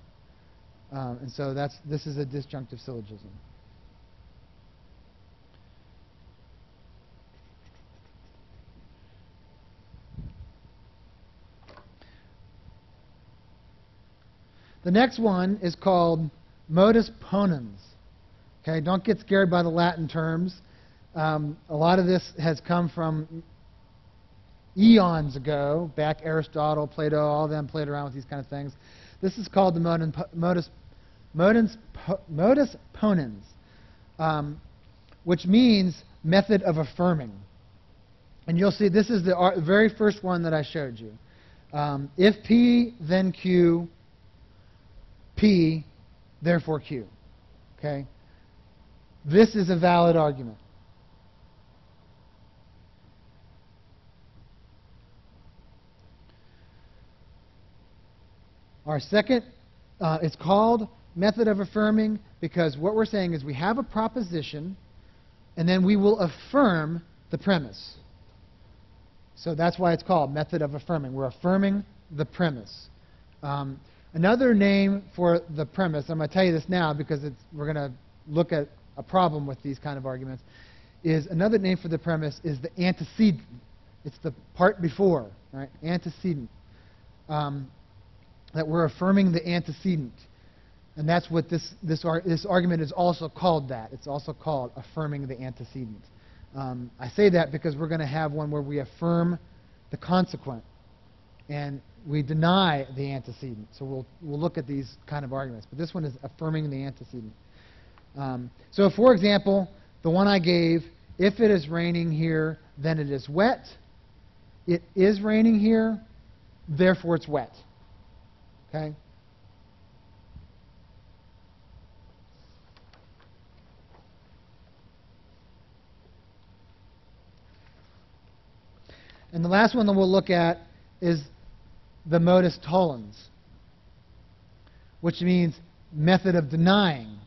And so this is a disjunctive syllogism. The next one is called modus ponens. Okay, don't get scared by the Latin terms. A lot of this has come from eons ago, back Aristotle, Plato, all of them played around with these kind of things. This is called the modus ponens, which means method of affirming. And you'll see this is the very first one that I showed you. If P, then Q, P, therefore Q. Okay? This is a valid argument. Our second, it's called method of affirming because what we're saying is we have a proposition and then we will affirm the premise. So that's why it's called method of affirming. We're affirming the premise. Another name for the premise, I'm going to tell you this now because we're going to look at a problem with these kind of arguments, is another name for the premise is the antecedent. It's the part before, right? Antecedent. That we're affirming the antecedent. And that's what this argument is also called that. It's also called affirming the antecedent. I say that because we're going to have one where we affirm the consequent and we deny the antecedent. So we'll look at these kind of arguments. But this one is affirming the antecedent. So for example, the one I gave, if it is raining here, then it is wet. It is raining here, therefore it's wet. Okay? And the last one that we'll look at is the modus tollens, which means method of denying.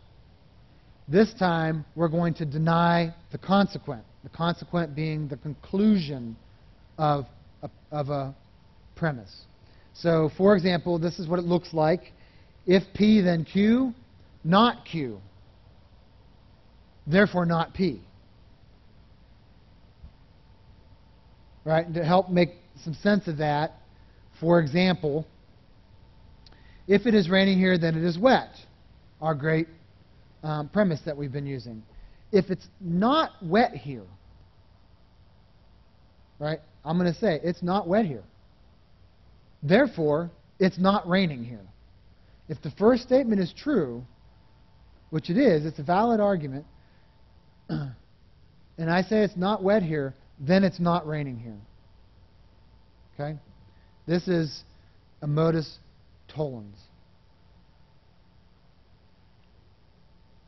This time, we're going to deny the consequent being the conclusion of a premise. So, for example, this is what it looks like. If P, then Q, not Q. Therefore, not P. Right? To help make some sense of that, for example, if it is raining here, then it is wet. Our great premise that we've been using. If it's not wet here, right, I'm going to say it's not wet here. Therefore, it's not raining here. If the first statement is true, which it is, it's a valid argument, and I say it's not wet here, then it's not raining here. Okay? This is a modus tollens,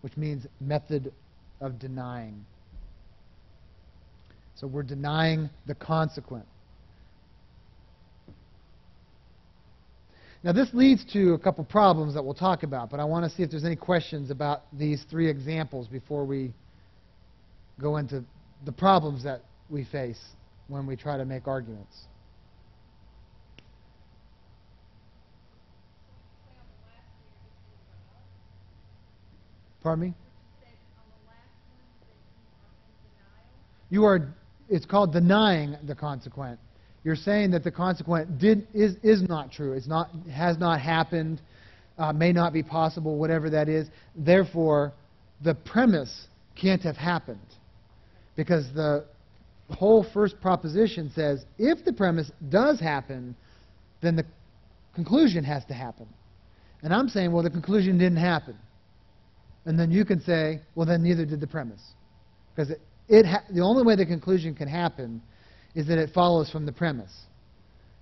which means method of denying. So we're denying the consequent. Now this leads to a couple problems that we'll talk about, but I want to see if there's any questions about these three examples before we go into the problems that we face when we try to make arguments. Pardon me? It's called denying the consequent. You're saying that the consequent is not true. Has not happened, may not be possible, whatever that is. Therefore, the premise can't have happened. Because the whole first proposition says, if the premise does happen, then the conclusion has to happen. And I'm saying, well, the conclusion didn't happen. And then you can say, well, then neither did the premise. Because the only way the conclusion can happen is that it follows from the premise.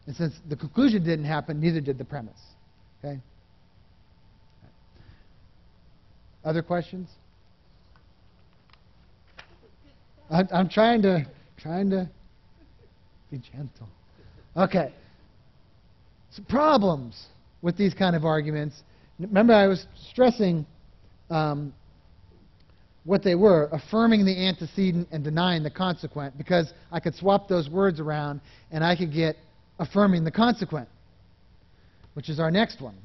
And since the conclusion didn't happen, neither did the premise. Okay? Other questions? I'm trying to be gentle. Okay. So problems with these kind of arguments. Remember, I was stressing what they were, affirming the antecedent and denying the consequent, because I could swap those words around and I could get affirming the consequent, which is our next one.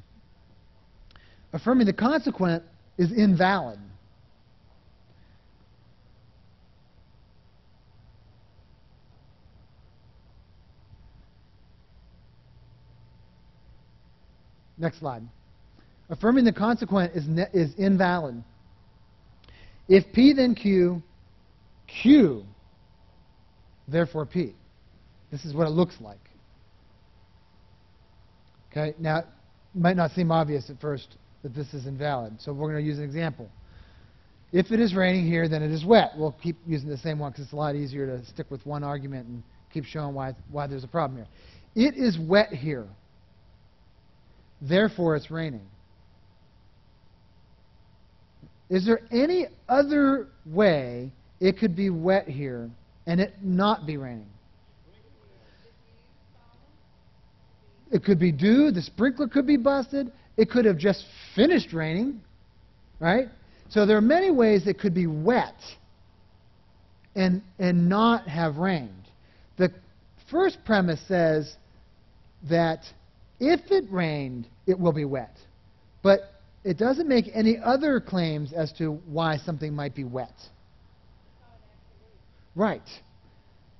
Affirming the consequent is invalid. Next slide. Affirming the consequent is invalid. If P then Q, Q, therefore P. This is what it looks like. Okay, now it might not seem obvious at first that this is invalid, so we're going to use an example. If it is raining here, then it is wet. We'll keep using the same one because it's a lot easier to stick with one argument and keep showing why there's a problem here. It is wet here. Therefore, it's raining. Is there any other way it could be wet here and it not be raining? It could be dew. The sprinkler could be busted. It could have just finished raining, right? So there are many ways it could be wet and not have rained. The first premise says that if it rained, it will be wet. But it doesn't make any other claims as to why something might be wet. Right.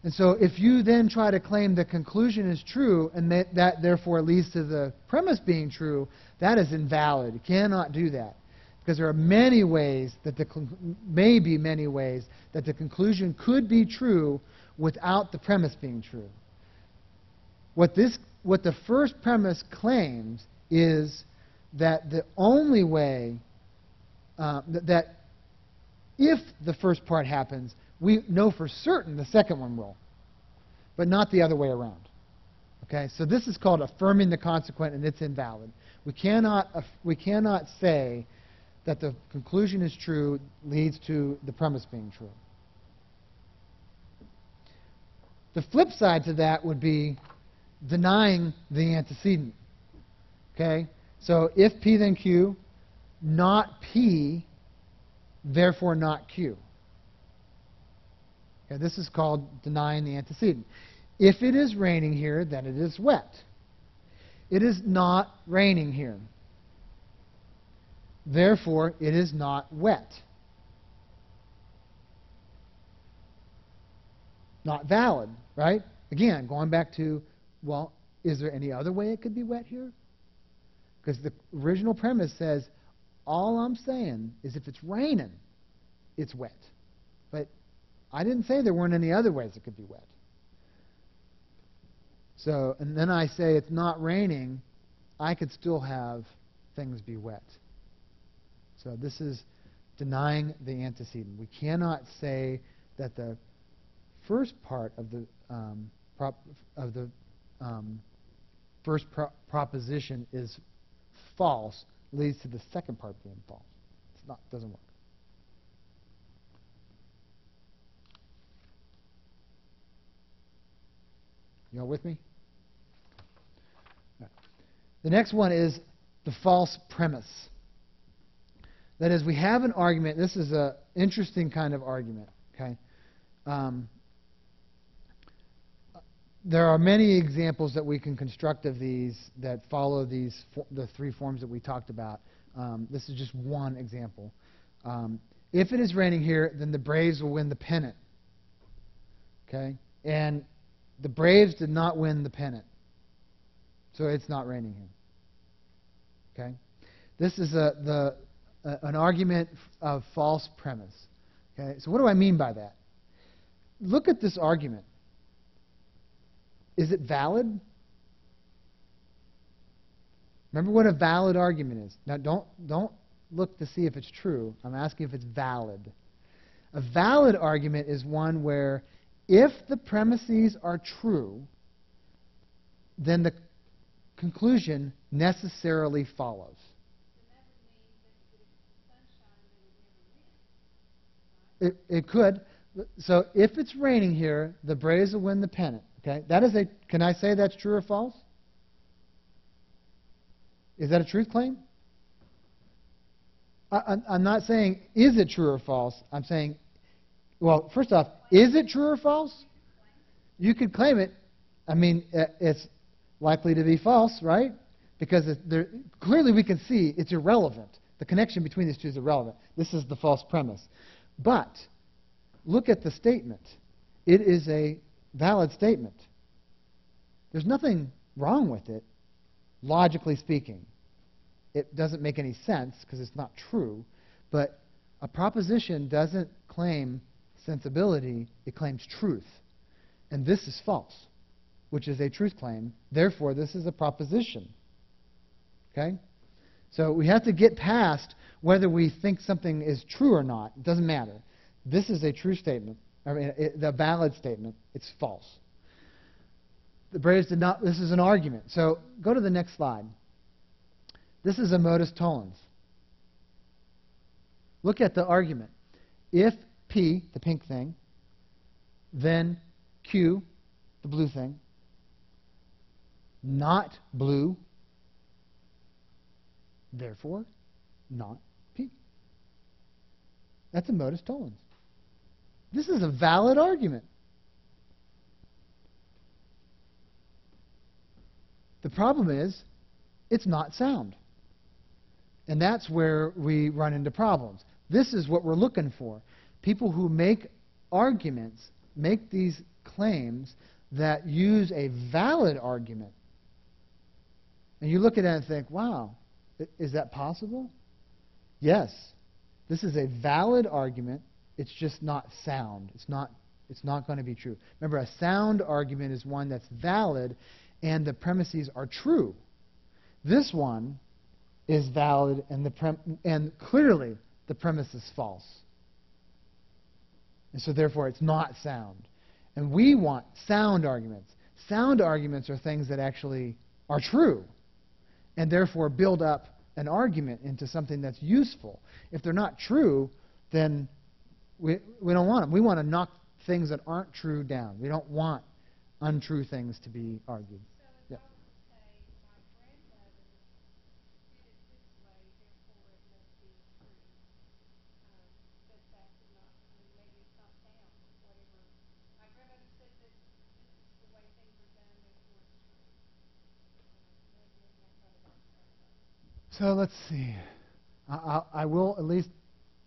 And so if you then try to claim the conclusion is true and that therefore leads to the premise being true, that is invalid. You cannot do that. Because there are many ways that maybe many ways that the conclusion could be true without the premise being true. What the first premise claims is that the only way that if the first part happens, we know for certain the second one will, but not the other way around. Okay, so this is called affirming the consequent, and it's invalid. We cannot say that the conclusion is true leads to the premise being true. The flip side to that would be denying the antecedent. Okay, so if P then Q, not P, therefore not Q. Okay, this is called denying the antecedent. If it is raining here, then it is wet. It is not raining here. Therefore, it is not wet. Not valid, right? Again, going back to, well, is there any other way it could be wet here? Because the original premise says, all I'm saying is if it's raining, it's wet. But I didn't say there weren't any other ways it could be wet. So, and then I say it's not raining, I could still have things be wet. So this is denying the antecedent. We cannot say that the first part of the first proposition is false leads to the second part being false. It's not, doesn't work. You all with me? Right. The next one is the false premise. That is, we have an argument. This is an interesting kind of argument. Okay. There are many examples that we can construct of these that follow the three forms that we talked about. This is just one example. If it is raining here, then the Braves will win the pennant. Okay? And the Braves did not win the pennant. So it's not raining here. Okay? This is an argument of false premise. Okay? So what do I mean by that? Look at this argument. Is it valid? Remember what a valid argument is. Now don't look to see if it's true. I'm asking if it's valid. A valid argument is one where if the premises are true, then the conclusion necessarily follows. It could. So if it's raining here, the Braves will win the pennant. Okay, that is can I say that's true or false? Is that a truth claim? I'm not saying, is it true or false? I'm saying, well, first off, is it true or false? You could claim it. I mean, it's likely to be false, right? Because clearly we can see it's irrelevant. The connection between these two is irrelevant. This is the false premise. But look at the statement. It is a valid statement. There's nothing wrong with it, logically speaking. It doesn't make any sense because it's not true, but a proposition doesn't claim sensibility, it claims truth. And this is false, which is a truth claim. Therefore, this is a proposition. Okay? So we have to get past whether we think something is true or not. It doesn't matter. This is a true statement. I mean, the valid statement. It's false. The Braves did not. This is an argument. So go to the next slide. This is a modus tollens. Look at the argument. If P, the pink thing, then Q, the blue thing, not blue, therefore not P. That's a modus tollens. This is a valid argument. The problem is, it's not sound. And that's where we run into problems. This is what we're looking for. People who make arguments, make these claims that use a valid argument. And you look at it and think, wow, is that possible? Yes. This is a valid argument. It's just not sound. It's not going to be true. Remember, a sound argument is one that's valid and the premises are true. This one is valid and clearly the premise is false. And so therefore it's not sound. And we want sound arguments. Sound arguments are things that actually are true and therefore build up an argument into something that's useful. If they're not true, then we don't want them. We want to knock things that aren't true down. We don't want untrue things to be argued. So if Yeah. I were to say, my grandmother did it this way, therefore it must be true, but that could not, I mean, maybe it's not sound, whatever. My grandmother said that this is the way things are done, therefore it's true. Maybe that's how it works. So let's see. I will at least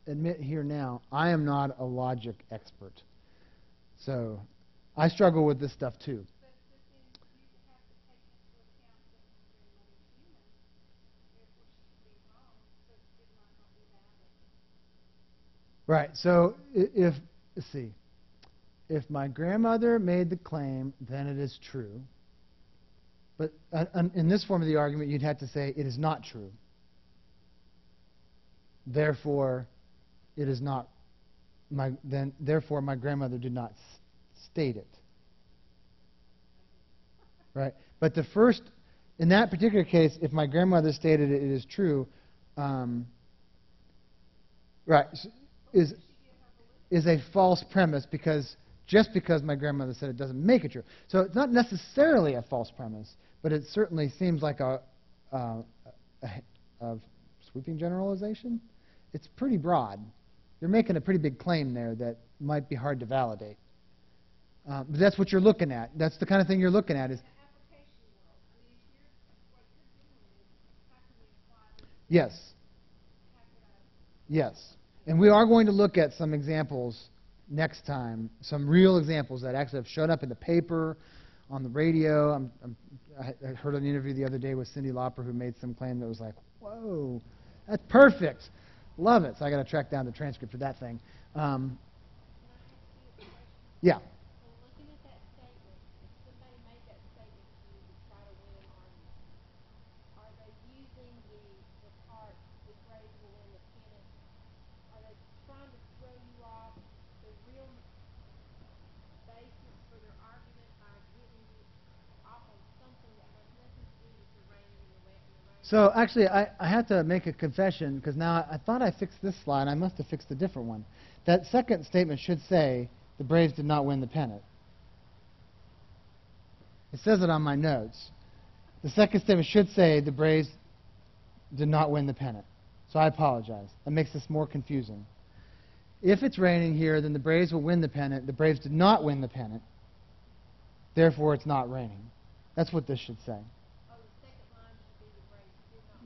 admit here now, I am not a logic expert. So I struggle with this stuff too. But then you have to take into account that your grandmother's human, therefore she could be wrong, so it might not be valid. Right. So let's see. If my grandmother made the claim, then it is true. But in this form of the argument, you'd have to say it is not true. Therefore, it is not therefore my grandmother did not state it. Right? But the first, in that particular case, if my grandmother stated it is true, right, is a false premise just because my grandmother said it doesn't make it true. So it's not necessarily a false premise, but it certainly seems like a sweeping generalization. It's pretty broad. You're making a pretty big claim there that might be hard to validate. But that's what you're looking at. That's the kind of thing you're looking at. Is The application world, I mean, if you're, what you're doing is, how can we apply this? yes, How could I? yes. And we are going to look at some examples next time, some real examples that actually have shown up in the paper, on the radio. I heard an interview the other day with Cyndi Lauper who made some claim that was like, whoa, that's perfect. Love it. So I got to track down the transcript for that thing. Can I ask you a question? Yeah. So looking at that statement, if somebody made that statement to you to try to win an argument, are they using the part, the grade will win the pennant? Are they trying to throw you off the real basis for their argument by getting you off on something that has nothing to do with the rain and the wet and the rain? So actually, I have to make a confession because now I thought I fixed this slide. I must have fixed a different one. That second statement should say the Braves did not win the pennant. It says it on my notes. The second statement should say the Braves did not win the pennant. So So I apologize. That makes this more confusing. If it's raining here, then the Braves will win the pennant. The Braves did not win the pennant. Therefore, it's not raining. That's what this should say. Oh, the second line should be the Braves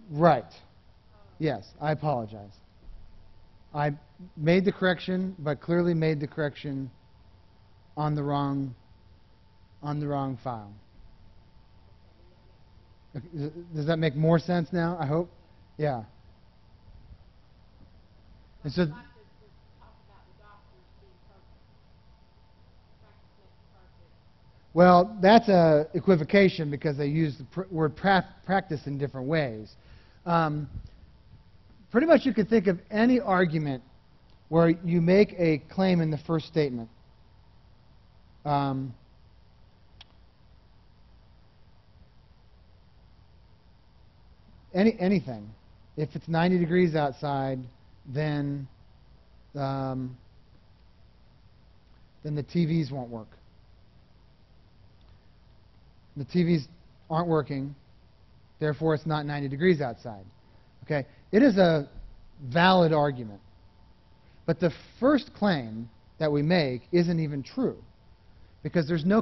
did not. Right. Yes, I apologize. I made the correction, but clearly made the correction on the wrong file. Okay, does that make more sense now? I hope. Yeah. And so. I'd like to talk about the doctors being perfect. Practice makes perfect. Well, that's a equivocation because they use the word practice in different ways. Pretty much you could think of any argument where you make a claim in the first statement. Anything. If it's 90 degrees outside, then the TVs won't work. The TVs aren't working, therefore it's not 90 degrees outside. Okay? It is a valid argument. But the first claim that we make isn't even true because there's no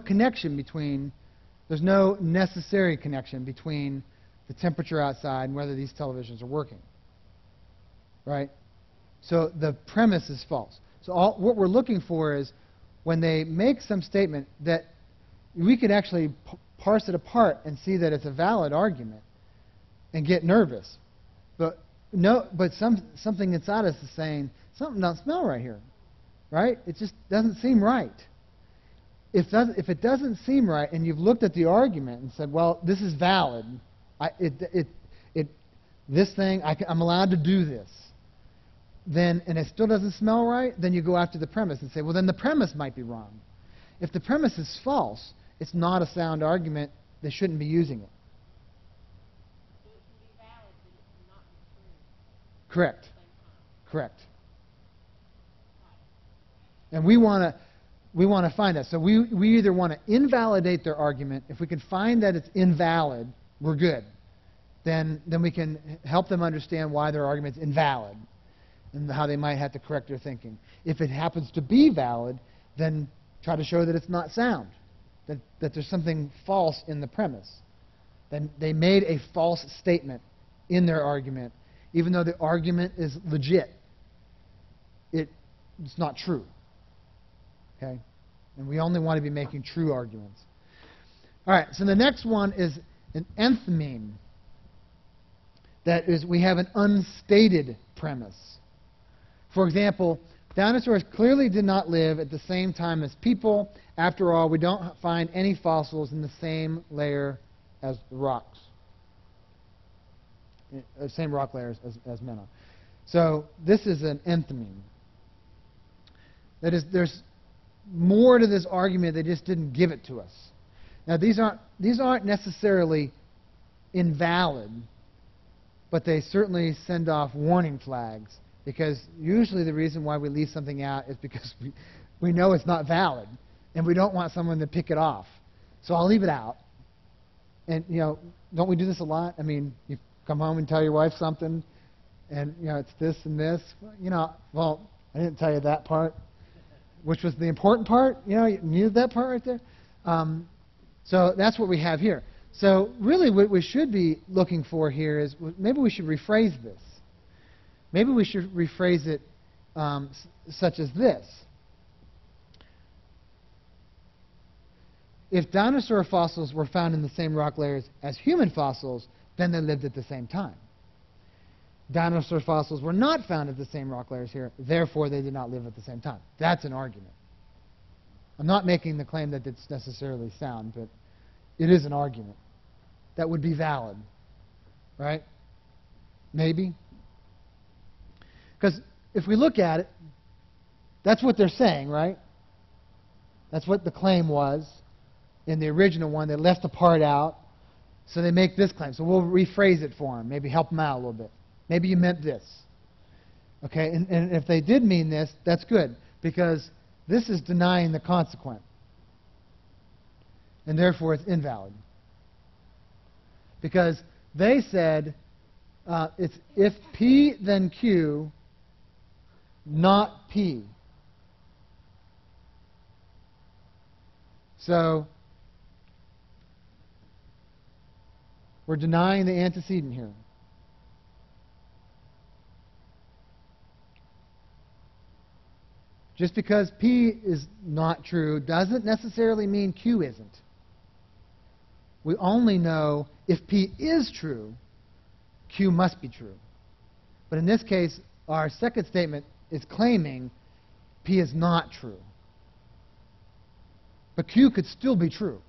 necessary connection between the temperature outside and whether these televisions are working. Right? So the premise is false. So what we're looking for is when they make some statement that we could actually parse it apart and see that it's a valid argument and get nervous. But something inside us is saying, something doesn't smell right here. Right? It just doesn't seem right. If it doesn't seem right and you've looked at the argument and said, well, this is valid, I'm allowed to do this, then, and it still doesn't smell right, then you go after the premise and say, well, then the premise might be wrong. If the premise is false, it's not a sound argument. They shouldn't be using it. So it can be valid, but it cannot be true. Correct. At the same time. Correct. And we want to find that. So we either want to invalidate their argument. If we can find that it's invalid, we're good. Then we can help them understand why their argument's invalid and how they might have to correct their thinking. If it happens to be valid, then try to show that it's not sound, that there's something false in the premise. Then they made a false statement in their argument, even though the argument is legit. It's not true. Okay? And we only want to be making true arguments. All right, so the next one is an enthymeme. That is, we have an unstated premise. For example, dinosaurs clearly did not live at the same time as people. After all, we don't find any fossils in the same layer as the rocks. Same rock layers as men are. So this is an enthymeme. That is, there's more to this argument. They just didn't give it to us. Now, these aren't necessarily invalid, but they certainly send off warning flags, because usually the reason why we leave something out is because we know it's not valid, and we don't want someone to pick it off. So I'll leave it out. And, don't we do this a lot? I mean, you come home and tell your wife something, and, it's this and this. Well, I didn't tell you that part, which was the important part. You needed that part right there. So that's what we have here. So really what we should be looking for here is maybe we should rephrase this. Maybe we should rephrase it such as this. If dinosaur fossils were found in the same rock layers as human fossils, then they lived at the same time. Dinosaur fossils were not found at the same rock layers here, therefore they did not live at the same time. That's an argument. I'm not making the claim that it's necessarily sound, but it is an argument that would be valid, right? Maybe. Because if we look at it, that's what they're saying, right? That's what the claim was in the original one. They left the part out, so they make this claim. So we'll rephrase it for them, maybe help them out a little bit. Maybe you meant this. Okay, and if they did mean this, that's good, because this is denying the consequent. And therefore it's invalid. Because they said, It's if P then Q, not P. So we're denying the antecedent here. Just because P is not true doesn't necessarily mean Q isn't. We only know if P is true, Q must be true. But in this case, our second statement is claiming P is not true. But Q could still be true.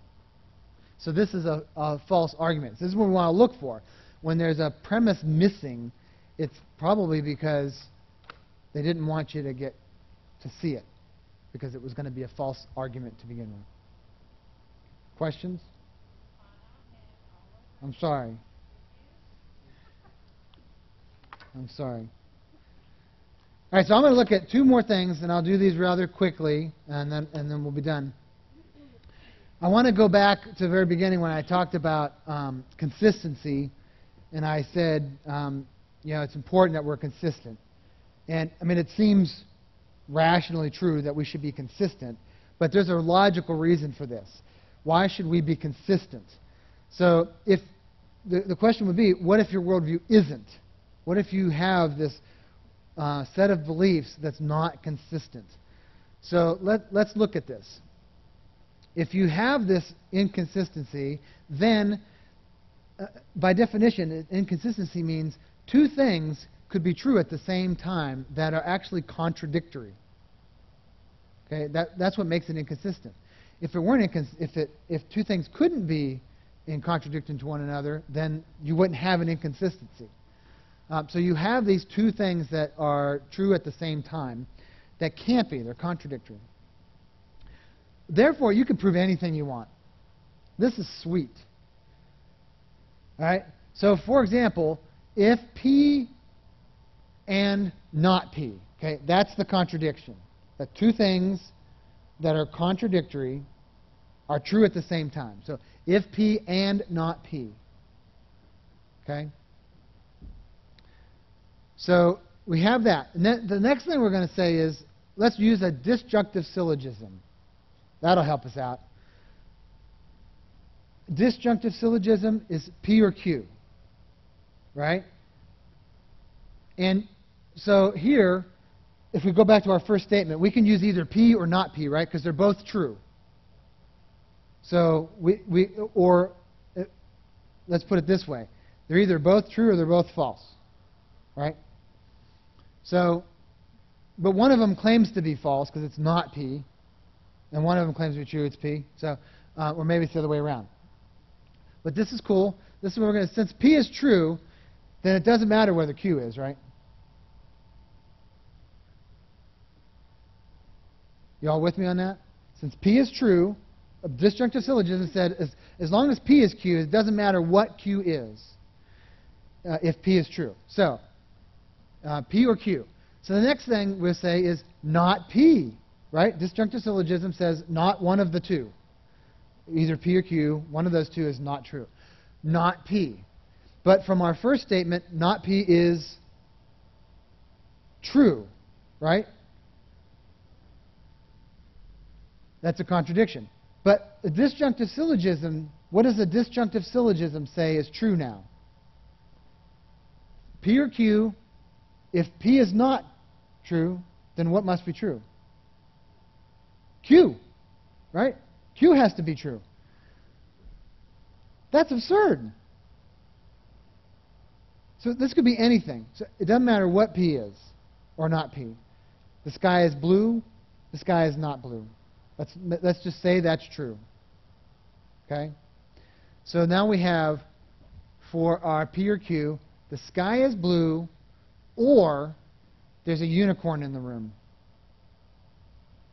So this is a false argument. This is what we want to look for. When there's a premise missing, it's probably because they didn't want you to see it, because it was going to be a false argument to begin with. Questions? I'm sorry. I'm sorry. All right, so I'm going to look at two more things, and I'll do these rather quickly, and then we'll be done. I want to go back to the very beginning when I talked about consistency, and I said, it's important that we're consistent. And, I mean, it seems rationally true that we should be consistent, but there's a logical reason for this. Why should we be consistent? So if the question would be, what if your worldview isn't? What if you have this set of beliefs that's not consistent? So let's look at this. If you have this inconsistency, then by definition, inconsistency means two things could be true at the same time that are actually contradictory. Okay, that's what makes it inconsistent. If it weren't if two things couldn't be in contradiction to one another, then you wouldn't have an inconsistency. So you have these two things that are true at the same time that can't be. They're contradictory. Therefore, you can prove anything you want. This is sweet. All right? So, for example, if P and not P, okay, that's the contradiction. That two things that are contradictory are true at the same time. So, if P and not P. Okay? So, we have that. And then the next thing we're going to say is, let's use a disjunctive syllogism. That'll help us out. Disjunctive syllogism is P or Q, right? And so here, if we go back to our first statement, we can use either P or not P, right? Because they're both true. So let's put it this way. They're either both true or they're both false, right? So, but one of them claims to be false because it's not P, and one of them claims to be true, it's P. So, or maybe it's the other way around. But this is cool. This is what we're going to, since P is true, then it doesn't matter whether Q is, right? You all with me on that? Since P is true, a disjunctive syllogism said as long as P is Q, it doesn't matter what Q is if P is true. So, P or Q. So the next thing we'll say is not P, right? Disjunctive syllogism says not one of the two. Either P or Q, one of those two is not true. Not P. But from our first statement, not P is true, right? That's a contradiction. But a disjunctive syllogism, what does a disjunctive syllogism say is true now? P or Q, if P is not true, then what must be true? Q, right? Q has to be true. That's absurd. So this could be anything. So it doesn't matter what P is or not P. The sky is blue, the sky is not blue. Let's just say that's true. Okay? So now we have, for our P or Q, the sky is blue, or there's a unicorn in the room.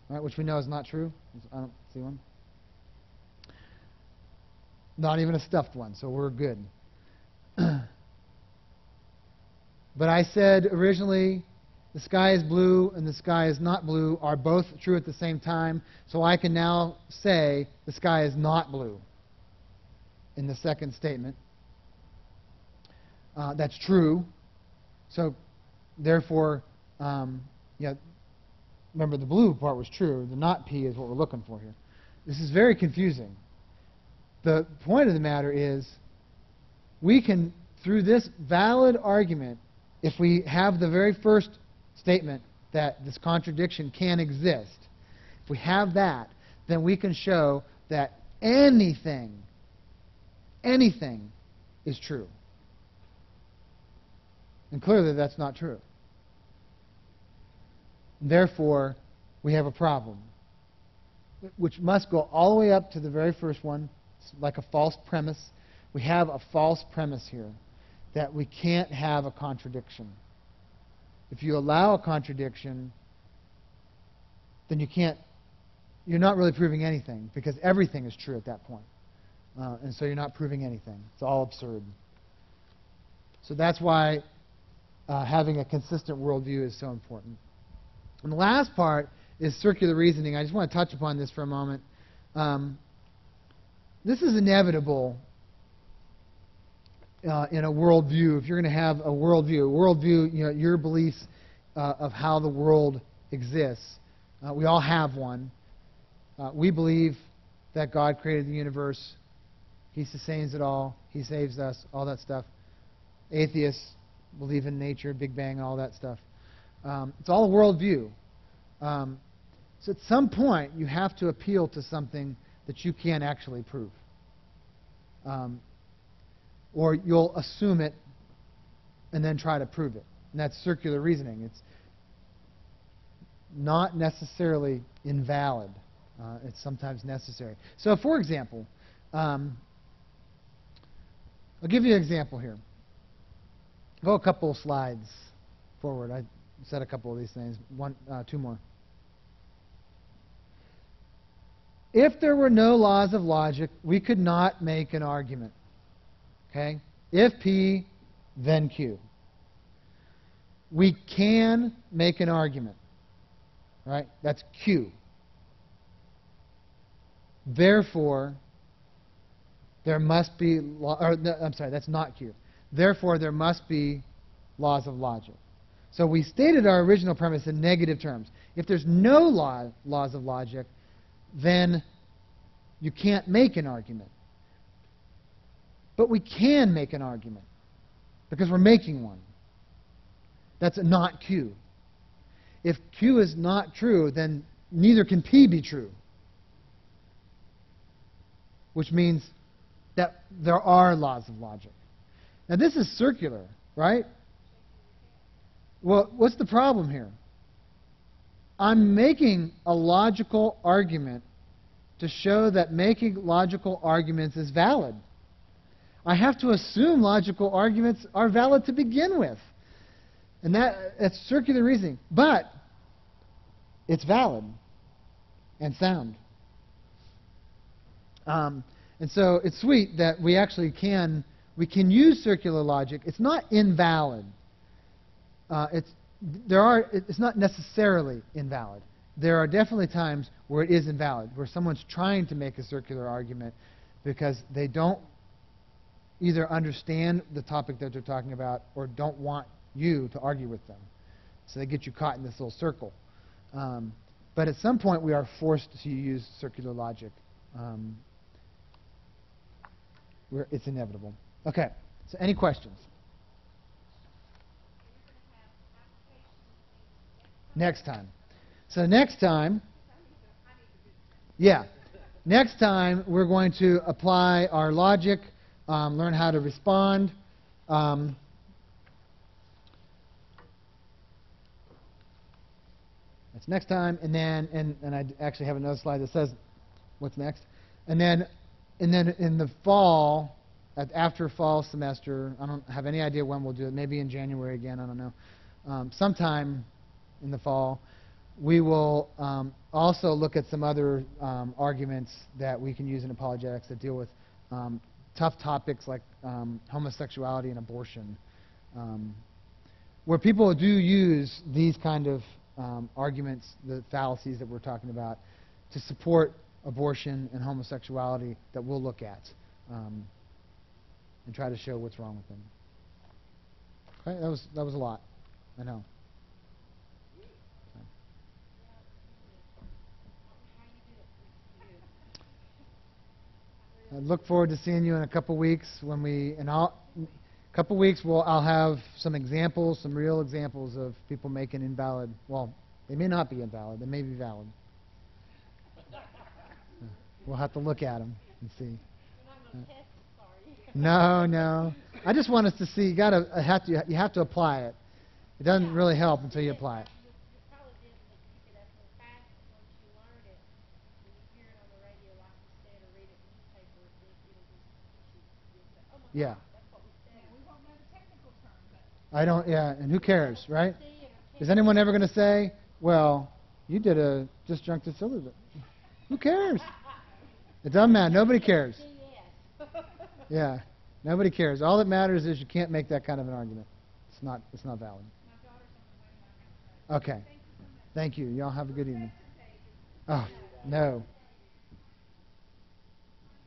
Right, which we know is not true. I don't see one. Not even a stuffed one, so we're good. But I said originally, the sky is blue and the sky is not blue are both true at the same time, so I can now say the sky is not blue in the second statement. that's true. So, therefore, yeah, remember the blue part was true. The not P is what we're looking for here. This is very confusing. The point of the matter is, we can, through this valid argument, if we have the very first statement that this contradiction can exist, if we have that, then we can show that anything is true. And clearly that's not true. Therefore, we have a problem, which must go all the way up to the very first one. It's like a false premise. We have a false premise here, that we can't have a contradiction. If you allow a contradiction, then you're not really proving anything, because everything is true at that point. And so you're not proving anything. It's all absurd. So that's why having a consistent worldview is so important. And the last part is circular reasoning. I just want to touch upon this for a moment. This is inevitable in a worldview. If you're going to have a worldview, your beliefs of how the world exists. We all have one. We believe that God created the universe. He sustains it all. He saves us, all that stuff. Atheists believe in nature, Big Bang, all that stuff. It's all a worldview. So at some point, you have to appeal to something that you can't actually prove. Or you'll assume it and then try to prove it. And that's circular reasoning. It's not necessarily invalid. It's sometimes necessary. So, for example, I'll give you an example here. Go a couple of slides forward. I said a couple of these things. Two more. If there were no laws of logic, we could not make an argument. Okay? If P, then Q. We can make an argument. Right? That's Q. Therefore, there must be that's not Q. Therefore, there must be laws of logic. So we stated our original premise in negative terms. If there's no laws of logic, then you can't make an argument. But we can make an argument because we're making one. That's a not Q. If Q is not true, then neither can P be true. Which means that there are laws of logic. Now this is circular, right? Well, what's the problem here? I'm making a logical argument to show that making logical arguments is valid. I have to assume logical arguments are valid to begin with. And that's circular reasoning. But it's valid and sound. And so it's sweet that we actually can use circular logic. It's not invalid. It's not necessarily invalid. There are definitely times where it is invalid, where someone's trying to make a circular argument because they don't either understand the topic that they're talking about or don't want you to argue with them. So they get you caught in this little circle. But at some point, we are forced to use circular logic. It's inevitable. Okay, so any questions? Next time. So next time, next time we're going to apply our logic, learn how to respond. That's next time, and then and I actually have another slide that says what's next, and then in the fall, after fall semester, I don't have any idea when we'll do it. Maybe in January again. I don't know. Sometime in the fall, we will also look at some other arguments that we can use in apologetics that deal with tough topics like homosexuality and abortion, where people do use these kind of arguments, the fallacies that we're talking about, to support abortion and homosexuality that we'll look at and try to show what's wrong with them. Okay, that was a lot. I know. I look forward to seeing you in a couple weeks when couple weeks I'll have some examples, some real examples of people making invalid. Well, they may not be invalid. They may be valid. We'll have to look at them and see. You're not going to test us, are you? No. I just want us to see. You have to apply it. It doesn't really help until you apply it. You probably didn't pick it up real fast, but once you learn it, when you hear it on the radio, like you said, or read it in the newspaper, it'll just you'll say, oh my Yeah. God, that's what we said. Yeah, we won't know the technical term, but I don't. Yeah, and who cares, right? see it or Is anyone ever going to say, "Well, you did a disjunctive syllable"? Who cares? It doesn't matter. Nobody cares. yes. Yeah, nobody cares. All that matters is you can't make that kind of an argument. It's not valid. My daughter's on the way. I have to go. Okay. Thank you so much. Thank you. Y'all have a good evening. Pages. Oh, no.